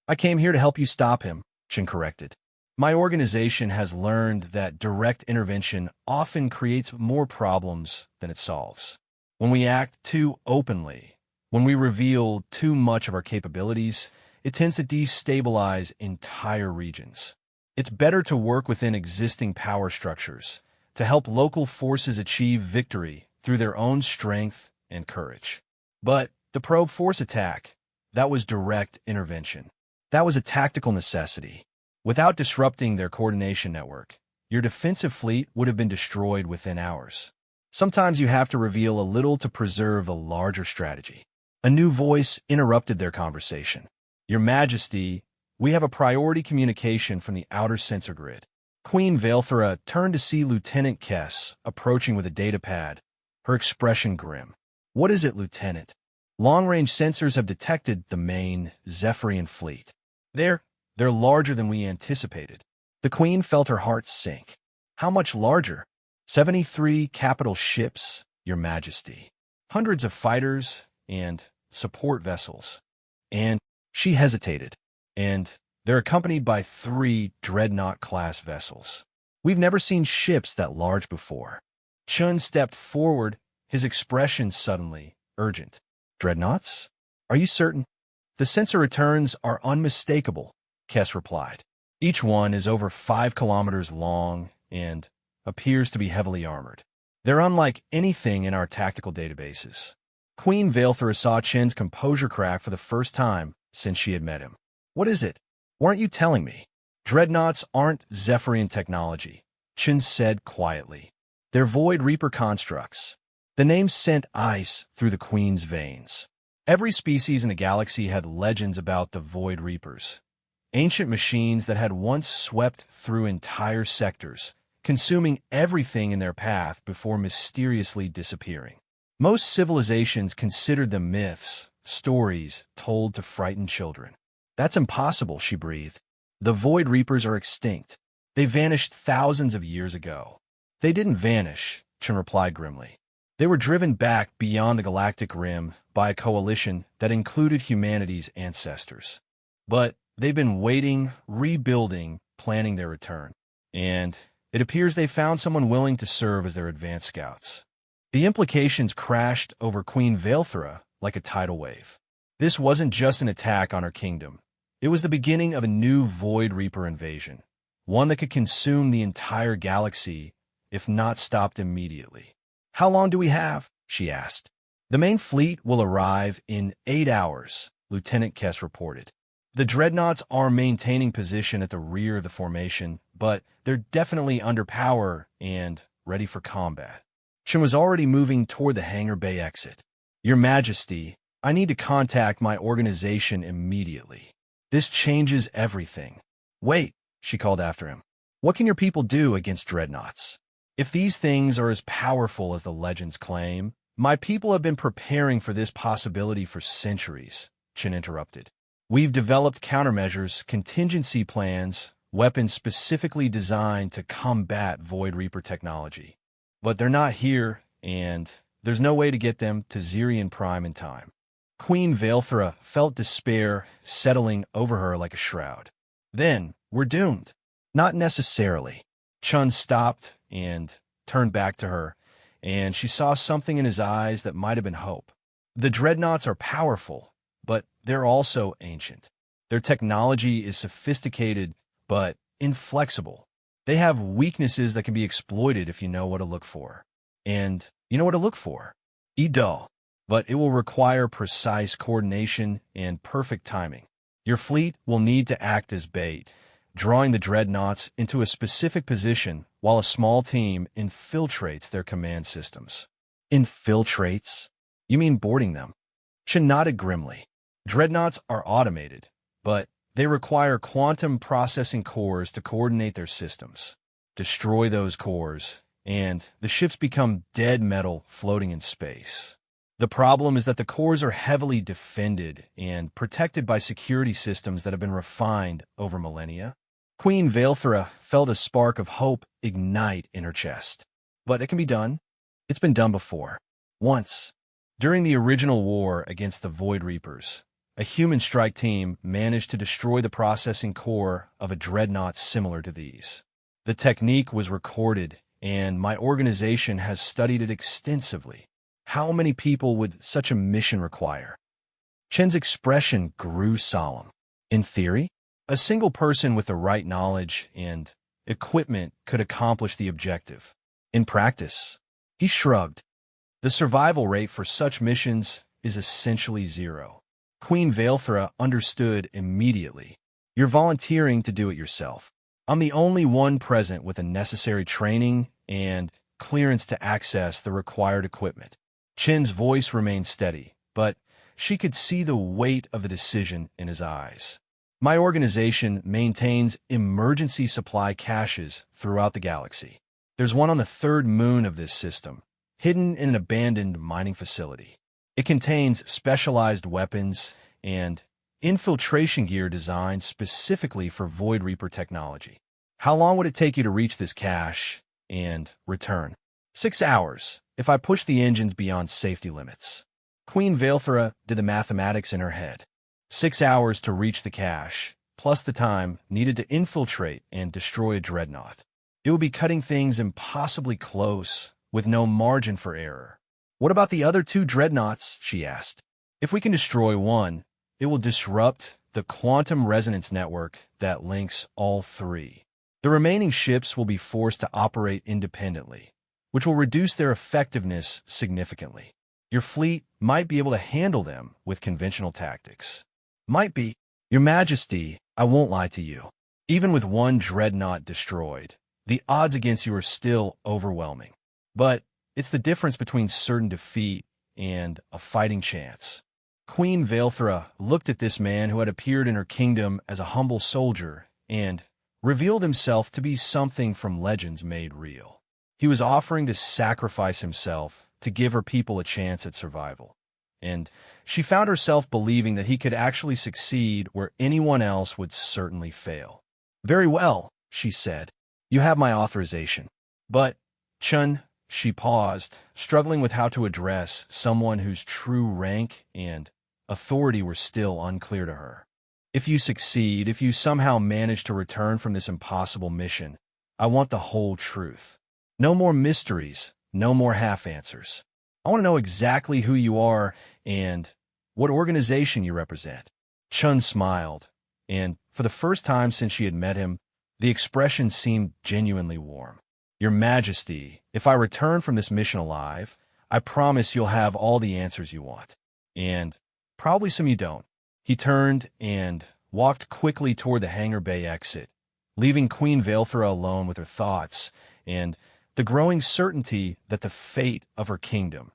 I came here to help you stop him, Chin corrected. My organization has learned that direct intervention often creates more problems than it solves. When we act too openly, when we reveal too much of our capabilities, it tends to destabilize entire regions. It's better to work within existing power structures, to help local forces achieve victory through their own strength and courage. But the probe force attack, that was direct intervention. That was a tactical necessity. Without disrupting their coordination network, your defensive fleet would have been destroyed within hours. Sometimes you have to reveal a little to preserve a larger strategy. A new voice interrupted their conversation. Your Majesty, we have a priority communication from the outer sensor grid. Queen Vaelthera turned to see Lieutenant Kess approaching with a datapad, her expression grim. What is it, Lieutenant? Long-range sensors have detected the main Zephyrian fleet. They're larger than we anticipated. The Queen felt her heart sink. How much larger? 73 capital ships, Your Majesty. Hundreds of fighters and support vessels. And she hesitated. And they're accompanied by 3 Dreadnought-class vessels. We've never seen ships that large before. Chun stepped forward, his expression suddenly urgent. Dreadnoughts? Are you certain? The sensor returns are unmistakable, Kess replied. Each one is over 5 kilometers long and appears to be heavily armored. They're unlike anything in our tactical databases. Queen Vaelthera saw Chin's composure crack for the first time since she had met him. What is it? Weren't you telling me? Dreadnoughts aren't Zephyrian technology, Chin said quietly. They're Void Reaper constructs. The name sent ice through the Queen's veins. Every species in the galaxy had legends about the Void Reapers. Ancient machines that had once swept through entire sectors, consuming everything in their path before mysteriously disappearing. Most civilizations considered them myths, stories told to frighten children. That's impossible, she breathed. The Void Reapers are extinct. They vanished thousands of years ago. They didn't vanish, Chin replied grimly. They were driven back beyond the galactic rim by a coalition that included humanity's ancestors. But they've been waiting, rebuilding, planning their return. And it appears they found someone willing to serve as their advanced scouts. The implications crashed over Queen Vaelthera like a tidal wave. This wasn't just an attack on her kingdom. It was the beginning of a new Void Reaper invasion, one that could consume the entire galaxy if not stopped immediately. How long do we have? She asked. The main fleet will arrive in 8 hours, Lieutenant Kess reported. The dreadnoughts are maintaining position at the rear of the formation, but they're definitely under power and ready for combat. Chin was already moving toward the hangar bay exit. Your Majesty, I need to contact my organization immediately. This changes everything. Wait, she called after him. What can your people do against dreadnoughts? If these things are as powerful as the legends claim, my people have been preparing for this possibility for centuries, Chin interrupted. We've developed countermeasures, contingency plans, weapons specifically designed to combat Void Reaper technology. But they're not here, and there's no way to get them to Zirian Prime in time. Queen Vaelthera felt despair settling over her like a shroud. Then, we're doomed. Not necessarily. Chun stopped and turned back to her, and she saw something in his eyes that might have been hope. The dreadnoughts are powerful, but they're also ancient. Their technology is sophisticated, but inflexible. They have weaknesses that can be exploited if you know what to look for. And you know what to look for. Duh. But it will require precise coordination and perfect timing. Your fleet will need to act as bait, drawing the dreadnoughts into a specific position while a small team infiltrates their command systems. Infiltrates? You mean boarding them? Chen nodded grimly. Dreadnoughts are automated, but they require quantum processing cores to coordinate their systems. Destroy those cores, and the ships become dead metal floating in space. The problem is that the cores are heavily defended and protected by security systems that have been refined over millennia. Queen Vaelthra felt a spark of hope ignite in her chest. But it can be done. It's been done before. Once. During the original war against the Void Reapers, a human strike team managed to destroy the processing core of a dreadnought similar to these. The technique was recorded, and my organization has studied it extensively. How many people would such a mission require? Chen's expression grew solemn. In theory, a single person with the right knowledge and equipment could accomplish the objective. In practice, he shrugged. The survival rate for such missions is essentially zero. Queen Vaelthra understood immediately. You're volunteering to do it yourself. I'm the only one present with the necessary training and clearance to access the required equipment. Chen's voice remained steady, but she could see the weight of the decision in his eyes. My organization maintains emergency supply caches throughout the galaxy. There's one on the third moon of this system, hidden in an abandoned mining facility. It contains specialized weapons and infiltration gear designed specifically for Void Reaper technology. How long would it take you to reach this cache and return? 6 hours, if I push the engines beyond safety limits. Queen Vaelthra did the mathematics in her head. 6 hours to reach the cache, plus the time needed to infiltrate and destroy a dreadnought. It would be cutting things impossibly close, with no margin for error. What about the other 2 dreadnoughts? She asked. If we can destroy one, it will disrupt the quantum resonance network that links all 3. The remaining ships will be forced to operate independently, which will reduce their effectiveness significantly. Your fleet might be able to handle them with conventional tactics. Might be. Your Majesty, I won't lie to you. Even with one dreadnought destroyed, the odds against you are still overwhelming. But it's the difference between certain defeat and a fighting chance. Queen Vaelthra looked at this man who had appeared in her kingdom as a humble soldier and revealed himself to be something from legends made real. He was offering to sacrifice himself to give her people a chance at survival. And she found herself believing that he could actually succeed where anyone else would certainly fail. Very well, she said. You have my authorization. But, Chun, she paused, struggling with how to address someone whose true rank and authority were still unclear to her. If you succeed, if you somehow manage to return from this impossible mission, I want the whole truth. No more mysteries, no more half-answers. I want to know exactly who you are and what organization you represent. Chun smiled, and for the first time since she had met him, the expression seemed genuinely warm. Your Majesty, if I return from this mission alive, I promise you'll have all the answers you want. And probably some you don't. He turned and walked quickly toward the hangar bay exit, leaving Queen Vaelthra alone with her thoughts and the growing certainty that the fate of her kingdom,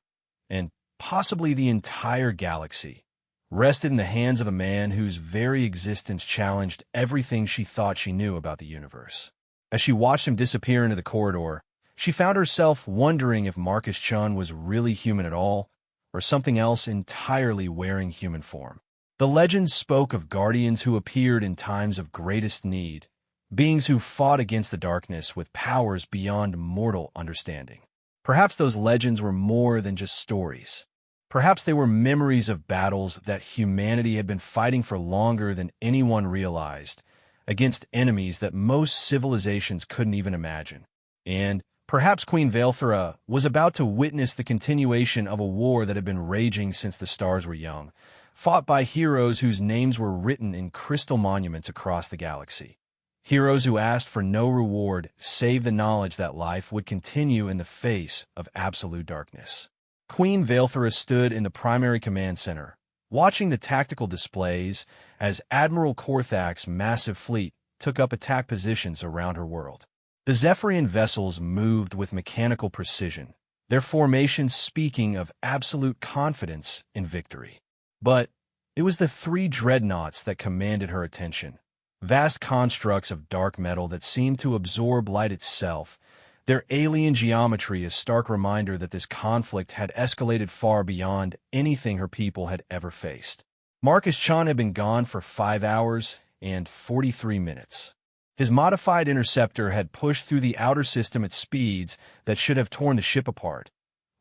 and possibly the entire galaxy, rested in the hands of a man whose very existence challenged everything she thought she knew about the universe. As she watched him disappear into the corridor, she found herself wondering if Marcus Chun was really human at all, or something else entirely wearing human form. The legends spoke of guardians who appeared in times of greatest need, beings who fought against the darkness with powers beyond mortal understanding. Perhaps those legends were more than just stories. Perhaps they were memories of battles that humanity had been fighting for longer than anyone realized, against enemies that most civilizations couldn't even imagine. And Perhaps Queen Valthera was about to witness the continuation of a war that had been raging since the stars were young, fought by heroes whose names were written in crystal monuments across the galaxy. Heroes who asked for no reward save the knowledge that life would continue in the face of absolute darkness. Queen Valthera stood in the primary command center, watching the tactical displays as Admiral Korthak's massive fleet took up attack positions around her world. The Zephyrian vessels moved with mechanical precision, their formations speaking of absolute confidence in victory. But it was the three dreadnoughts that commanded her attention, vast constructs of dark metal that seemed to absorb light itself, their alien geometry a stark reminder that this conflict had escalated far beyond anything her people had ever faced. Marcus Chan had been gone for 5 hours and 43 minutes. His modified interceptor had pushed through the outer system at speeds that should have torn the ship apart,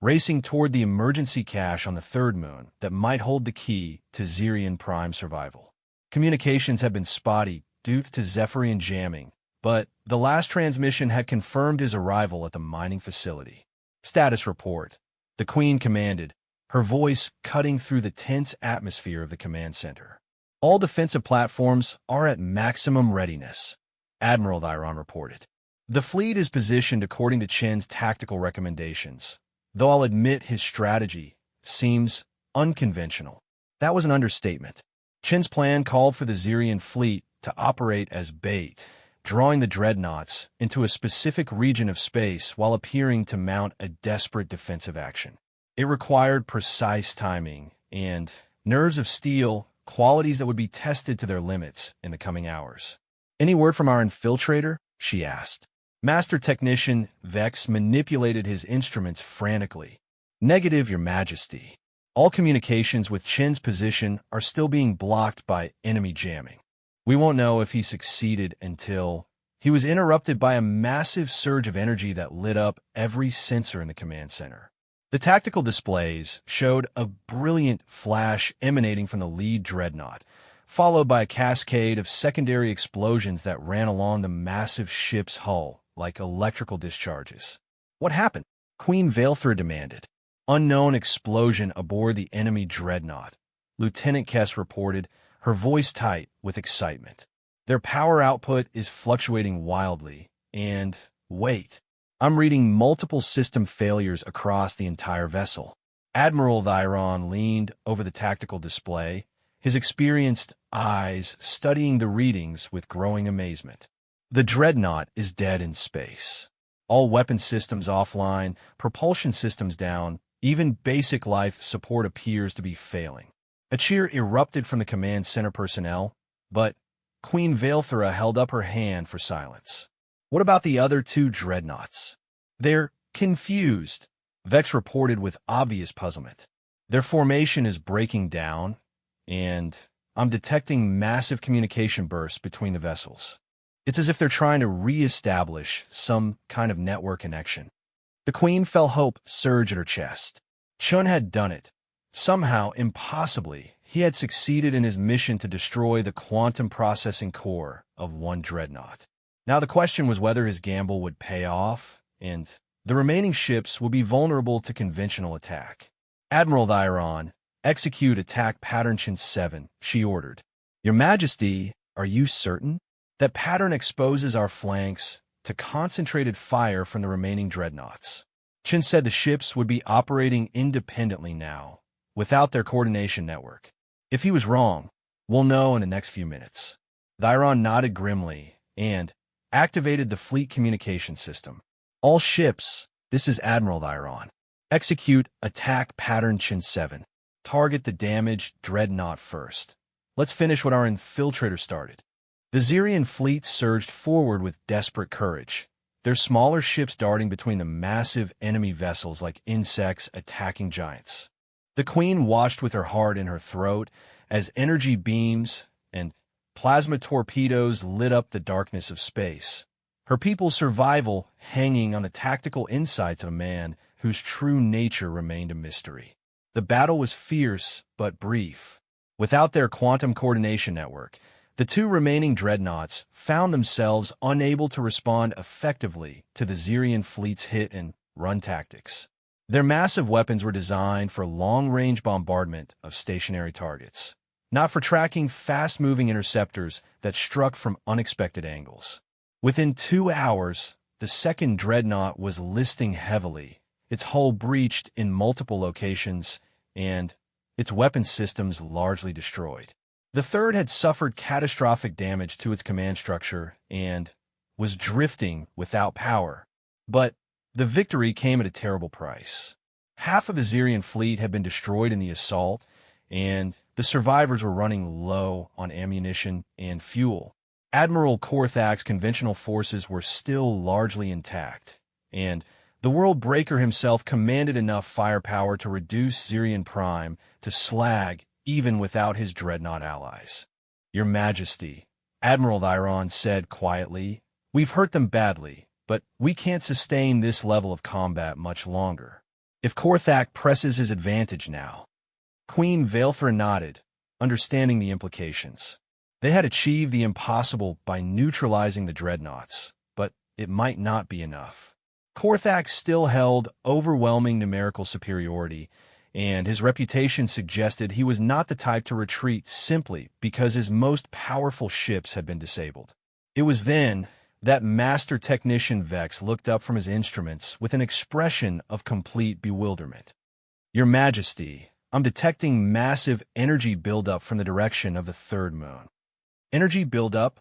racing toward the emergency cache on the third moon that might hold the key to Zirian Prime survival. Communications had been spotty due to Zephyrian jamming, but the last transmission had confirmed his arrival at the mining facility. Status report, the Queen commanded, her voice cutting through the tense atmosphere of the command center. All defensive platforms are at maximum readiness, Admiral Thyron reported. The fleet is positioned according to Chen's tactical recommendations, though I'll admit his strategy seems unconventional. That was an understatement. Chen's plan called for the Zirian fleet to operate as bait, drawing the dreadnoughts into a specific region of space while appearing to mount a desperate defensive action. It required precise timing and nerves of steel, qualities that would be tested to their limits in the coming hours. "Any word from our infiltrator?" she asked. Master Technician Vex manipulated his instruments frantically. "Negative, Your Majesty. All communications with Chen's position are still being blocked by enemy jamming. We won't know if he succeeded until..." He was interrupted by a massive surge of energy that lit up every sensor in the command center. The tactical displays showed a brilliant flash emanating from the lead dreadnought, followed by a cascade of secondary explosions that ran along the massive ship's hull like electrical discharges. "What happened?" Queen Valthera demanded. "Unknown explosion aboard the enemy dreadnought," Lieutenant Kess reported, her voice tight with excitement. "Their power output is fluctuating wildly, and wait, I'm reading multiple system failures across the entire vessel." Admiral Thyron leaned over the tactical display, his experienced eyes studying the readings with growing amazement. "The dreadnought is dead in space. All weapon systems offline, propulsion systems down, even basic life support appears to be failing." A cheer erupted from the command center personnel, but Queen Valthera held up her hand for silence. "What about the other two dreadnoughts?" "They're confused," Vex reported with obvious puzzlement. "Their formation is breaking down, and I'm detecting massive communication bursts between the vessels. It's as if they're trying to re-establish some kind of network connection." The Queen felt hope surge at her chest. Chun had done it. Somehow, impossibly, he had succeeded in his mission to destroy the quantum processing core of one dreadnought. Now the question was whether his gamble would pay off, and the remaining ships would be vulnerable to conventional attack. "Admiral Thyron, execute attack pattern Chin 7, she ordered. "Your Majesty, are you certain?" "That pattern exposes our flanks to concentrated fire from the remaining dreadnoughts." Chin said the ships would be operating independently now, without their coordination network. "If he was wrong, we'll know in the next few minutes." Thyron nodded grimly and activated the fleet communication system. "All ships, this is Admiral Thyron. Execute attack pattern Chin 7. Target the damaged dreadnought first. Let's finish what our infiltrator started." The Zirian fleet surged forward with desperate courage, their smaller ships darting between the massive enemy vessels like insects attacking giants. The Queen watched with her heart in her throat as energy beams and plasma torpedoes lit up the darkness of space, her people's survival hanging on the tactical insights of a man whose true nature remained a mystery. The battle was fierce but brief. Without their quantum coordination network, The two remaining dreadnoughts found themselves unable to respond effectively to the Xerian fleet's hit-and-run tactics. Their massive weapons were designed for long-range bombardment of stationary targets, not for tracking fast-moving interceptors that struck from unexpected angles. Within 2 hours, the second dreadnought was listing heavily, its hull breached in multiple locations, and its weapon systems largely destroyed. The third had suffered catastrophic damage to its command structure and was drifting without power. But the victory came at a terrible price. Half of the Xerian fleet had been destroyed in the assault, and the survivors were running low on ammunition and fuel. Admiral Korthak's conventional forces were still largely intact, and the World Breaker himself commanded enough firepower to reduce Xerian Prime to slag even without his dreadnought allies. "Your Majesty," Admiral Thyron said quietly, "we've hurt them badly, but we can't sustain this level of combat much longer. If Korthak presses his advantage now." Queen Vaelthra nodded, understanding the implications. They had achieved the impossible by neutralizing the dreadnoughts, but it might not be enough. Korthak still held overwhelming numerical superiority, and his reputation suggested he was not the type to retreat simply because his most powerful ships had been disabled. It was then that Master Technician Vex looked up from his instruments with an expression of complete bewilderment. "Your Majesty, I'm detecting massive energy buildup from the direction of the third moon." Energy buildup?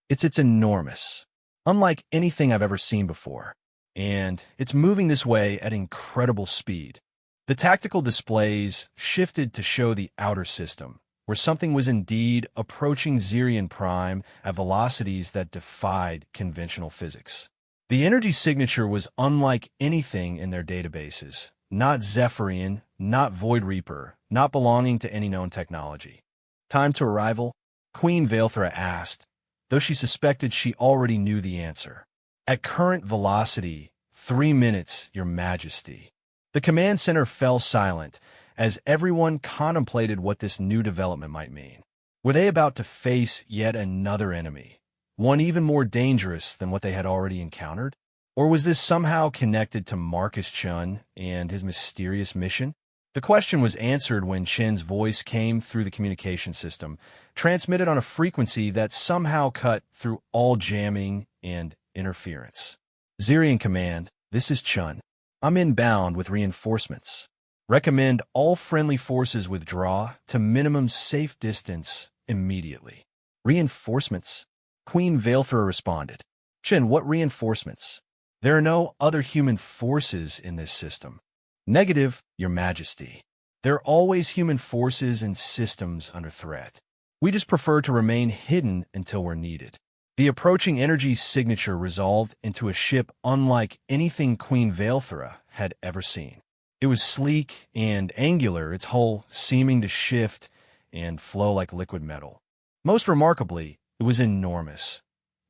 It's enormous, unlike anything I've ever seen before, and it's moving this way at incredible speed. The tactical displays shifted to show the outer system, where something was indeed approaching Xerian Prime at velocities that defied conventional physics. The energy signature was unlike anything in their databases, not Zephyrian, not Void Reaper, not belonging to any known technology. "Time to arrival?" Queen Vaelthra asked, though she suspected she already knew the answer. "At current velocity, 3 minutes, Your Majesty." The command center fell silent as everyone contemplated what this new development might mean. Were they about to face yet another enemy, one even more dangerous than what they had already encountered? Or was this somehow connected to Marcus Chun and his mysterious mission? The question was answered when Chen's voice came through the communication system, transmitted on a frequency that somehow cut through all jamming and interference. "Xerian Command, this is Chun. I'm inbound with reinforcements. Recommend all friendly forces withdraw to minimum safe distance immediately." "Reinforcements?" Queen Vaelthra responded. "Chen, what reinforcements? There are no other human forces in this system." "Negative, Your Majesty. There are always human forces and systems under threat. We just prefer to remain hidden until we're needed." The approaching energy signature resolved into a ship unlike anything Queen Vaelthra had ever seen. It was sleek and angular, its hull seeming to shift and flow like liquid metal. Most remarkably, it was enormous,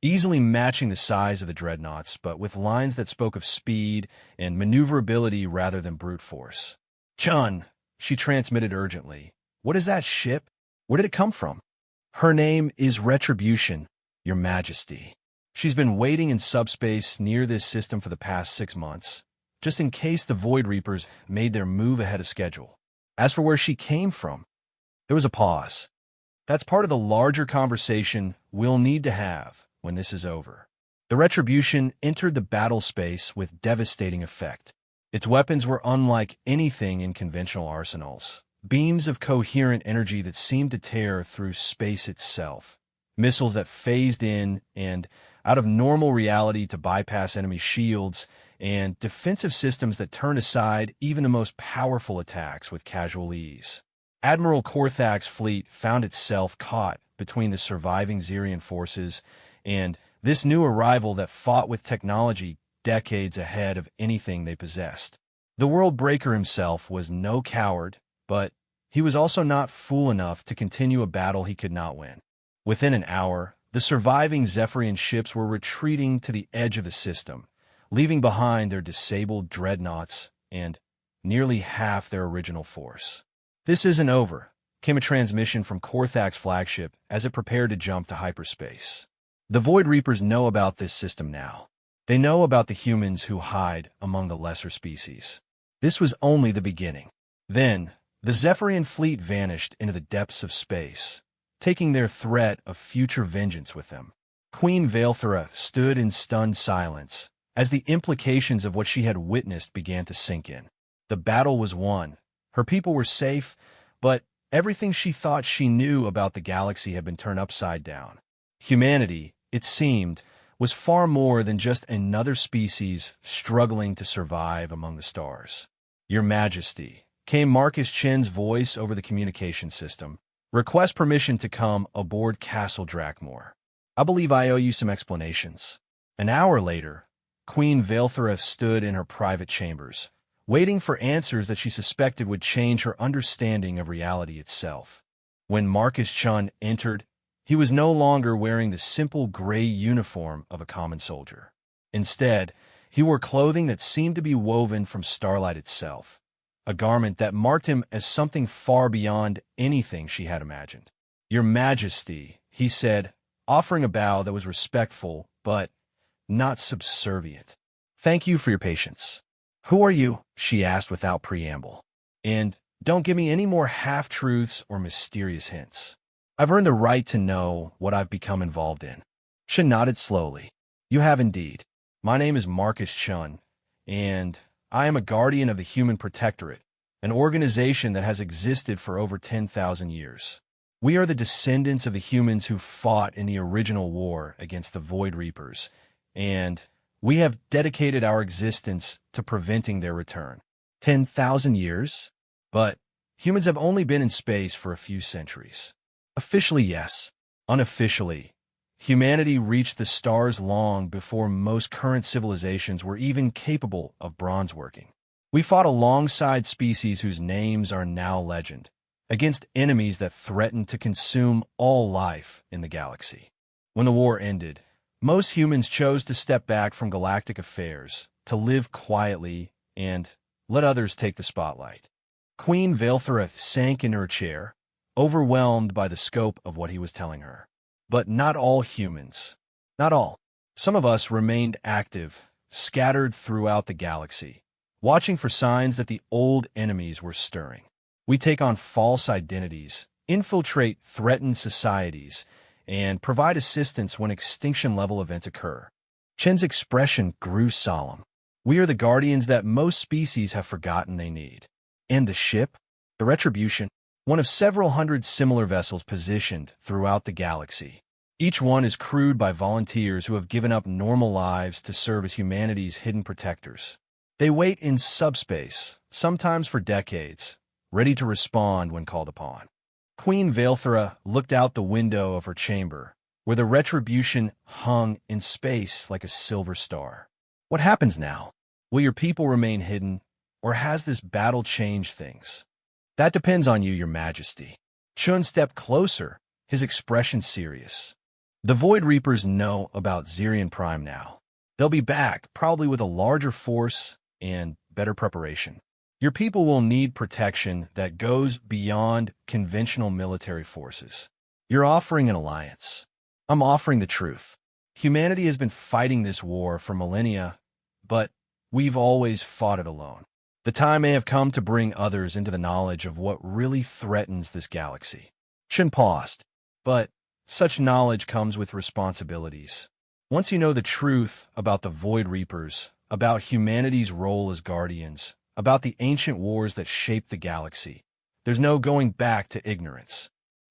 easily matching the size of the dreadnoughts, but with lines that spoke of speed and maneuverability rather than brute force. "Chun," she transmitted urgently, "what is that ship? Where did it come from?" "Her name is Retribution, Your Majesty. She's been waiting in subspace near this system for the past 6 months, just in case the Void Reapers made their move ahead of schedule. As for where she came from," there was a pause. "That's part of the larger conversation we'll need to have when this is over." The Retribution entered the battle space with devastating effect. Its weapons were unlike anything in conventional arsenals. Beams of coherent energy that seemed to tear through space itself. Missiles that phased in and out of normal reality to bypass enemy shields, and defensive systems that turned aside even the most powerful attacks with casual ease. Admiral Korthak's fleet found itself caught between the surviving Xerian forces and this new arrival that fought with technology decades ahead of anything they possessed. The World Breaker himself was no coward, but he was also not fool enough to continue a battle he could not win. Within an hour, the surviving Zephyrian ships were retreating to the edge of the system, leaving behind their disabled dreadnoughts and nearly half their original force. "This isn't over," came a transmission from Korthak's flagship as it prepared to jump to hyperspace. The Void Reapers know about this system now. They know about the humans who hide among the lesser species. This was only the beginning. Then, the Zephyrian fleet vanished into the depths of space, taking their threat of future vengeance with them. Queen Vaelthra stood in stunned silence as the implications of what she had witnessed began to sink in. The battle was won. Her people were safe, but everything she thought she knew about the galaxy had been turned upside down. Humanity, it seemed, was far more than just another species struggling to survive among the stars. "Your Majesty," came Marcus Chen's voice over the communication system. "Request permission to come aboard Castle Drakmor. I believe I owe you some explanations." An hour later, Queen Vaelthra stood in her private chambers, waiting for answers that she suspected would change her understanding of reality itself. When Marcus Chun entered, he was no longer wearing the simple gray uniform of a common soldier. Instead, he wore clothing that seemed to be woven from starlight itself, a garment that marked him as something far beyond anything she had imagined. "Your Majesty," he said, offering a bow that was respectful but not subservient. "Thank you for your patience." "Who are you?" she asked without preamble. "And don't give me any more half-truths or mysterious hints. I've earned the right to know what I've become involved in." Chen nodded slowly. "You have indeed. My name is Marcus Chun, and I am a guardian of the Human Protectorate, an organization that has existed for over 10,000 years. We are the descendants of the humans who fought in the original war against the Void Reapers, and we have dedicated our existence to preventing their return." 10,000 years? But humans have only been in space for a few centuries. Officially, yes. Unofficially, humanity reached the stars long before most current civilizations were even capable of bronze working. We fought alongside species whose names are now legend, against enemies that threatened to consume all life in the galaxy. When the war ended, most humans chose to step back from galactic affairs, to live quietly and let others take the spotlight. Queen Vaelthra sank in her chair, overwhelmed by the scope of what he was telling her. But not all humans. Not all. Some of us remained active, scattered throughout the galaxy, watching for signs that the old enemies were stirring. We take on false identities, infiltrate threatened societies, and provide assistance when extinction-level events occur. Chen's expression grew solemn. We are the guardians that most species have forgotten they need. And the ship? The Retribution? One of several hundred similar vessels positioned throughout the galaxy. Each one is crewed by volunteers who have given up normal lives to serve as humanity's hidden protectors. They wait in subspace, sometimes for decades, ready to respond when called upon. Queen Vaelthra looked out the window of her chamber, where the Retribution hung in space like a silver star. "What happens now? Will your people remain hidden, or has this battle changed things?" "That depends on you, Your Majesty." Chun stepped closer, his expression serious. "The Void Reapers know about Zirian Prime now. They'll be back, probably with a larger force and better preparation. Your people will need protection that goes beyond conventional military forces. You're offering an alliance. I'm offering the truth. Humanity has been fighting this war for millennia, but we've always fought it alone. The time may have come to bring others into the knowledge of what really threatens this galaxy." Chen paused, but such knowledge comes with responsibilities. Once you know the truth about the Void Reapers, about humanity's role as guardians, about the ancient wars that shaped the galaxy, there's no going back to ignorance.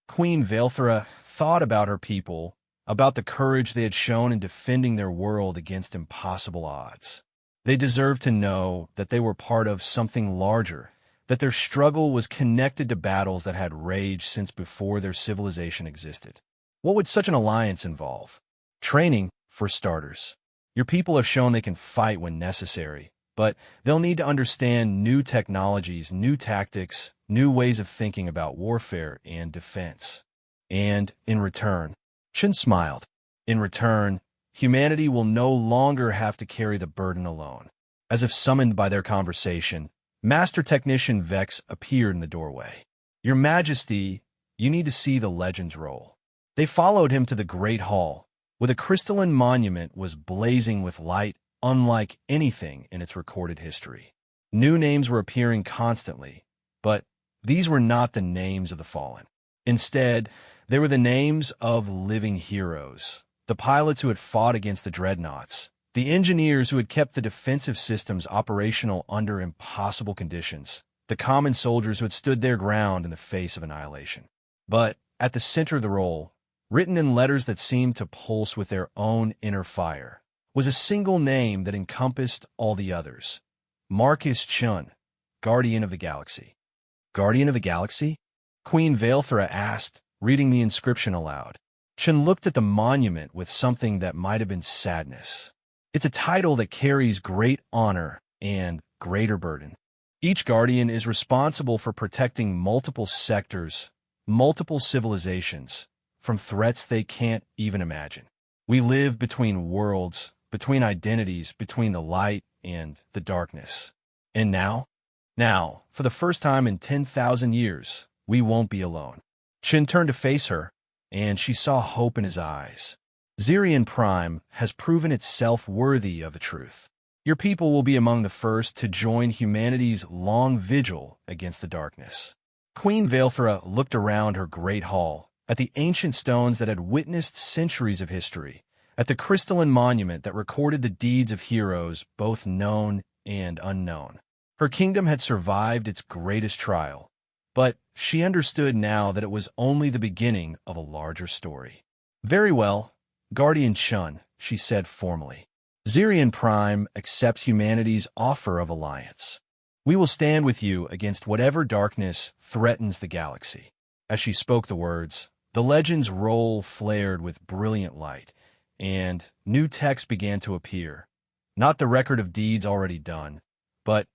Queen Vaelthra thought about her people, about the courage they had shown in defending their world against impossible odds. They deserved to know that they were part of something larger, that their struggle was connected to battles that had raged since before their civilization existed. What would such an alliance involve? Training, for starters. Your people have shown they can fight when necessary, but they'll need to understand new technologies, new tactics, new ways of thinking about warfare and defense. And in return, Chen smiled. In return, humanity will no longer have to carry the burden alone. As if summoned by their conversation, Master Technician Vex appeared in the doorway. "Your Majesty, you need to see the legends roll." They followed him to the Great Hall, where the crystalline monument was blazing with light unlike anything in its recorded history. New names were appearing constantly, but these were not the names of the fallen. Instead, they were the names of living heroes, the pilots who had fought against the dreadnoughts, the engineers who had kept the defensive systems operational under impossible conditions, the common soldiers who had stood their ground in the face of annihilation. But at the center of the roll, written in letters that seemed to pulse with their own inner fire, was a single name that encompassed all the others: Marcus Chun, Guardian of the Galaxy. Guardian of the Galaxy? Queen Vailthra asked, reading the inscription aloud. Chun looked at the monument with something that might have been sadness. It's a title that carries great honor and greater burden. Each Guardian is responsible for protecting multiple sectors, multiple civilizations, from threats they can't even imagine. We live between worlds, between identities, between the light and the darkness. And now, for the first time in 10,000 years, we won't be alone. Chin turned to face her, and she saw hope in his eyes. Zirian Prime has proven itself worthy of the truth. Your people will be among the first to join humanity's long vigil against the darkness. Queen Vailthra looked around her great hall, at the ancient stones that had witnessed centuries of history, at the crystalline monument that recorded the deeds of heroes both known and unknown. Her kingdom had survived its greatest trial, but she understood now that it was only the beginning of a larger story. "Very well, Guardian Chun," she said formally. "Zirian Prime accepts humanity's offer of alliance. We will stand with you against whatever darkness threatens the galaxy." As she spoke the words, the legend's roll flared with brilliant light, and new text began to appear. Not the record of deeds already done, but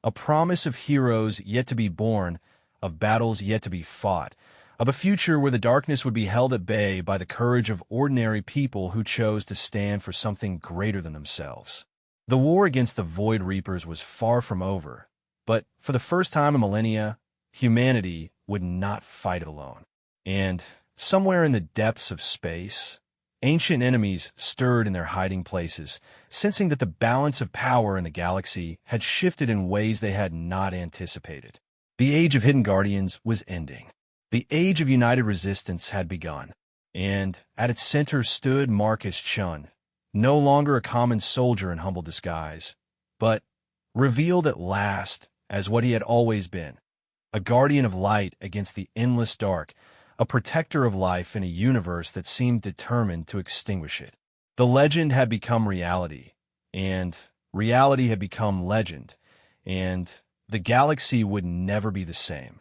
a promise of heroes yet to be born, of battles yet to be fought, of a future where the darkness would be held at bay by the courage of ordinary people who chose to stand for something greater than themselves. The war against the Void Reapers was far from over, but for the first time in millennia, humanity would not fight alone. And somewhere in the depths of space, ancient enemies stirred in their hiding places, sensing that the balance of power in the galaxy had shifted in ways they had not anticipated. The age of hidden guardians was ending. The age of united resistance had begun, and at its center stood Marcus Chun, no longer a common soldier in humble disguise, but revealed at last as what he had always been, a guardian of light against the endless dark, a protector of life in a universe that seemed determined to extinguish it. The legend had become reality, and reality had become legend, and the galaxy would never be the same.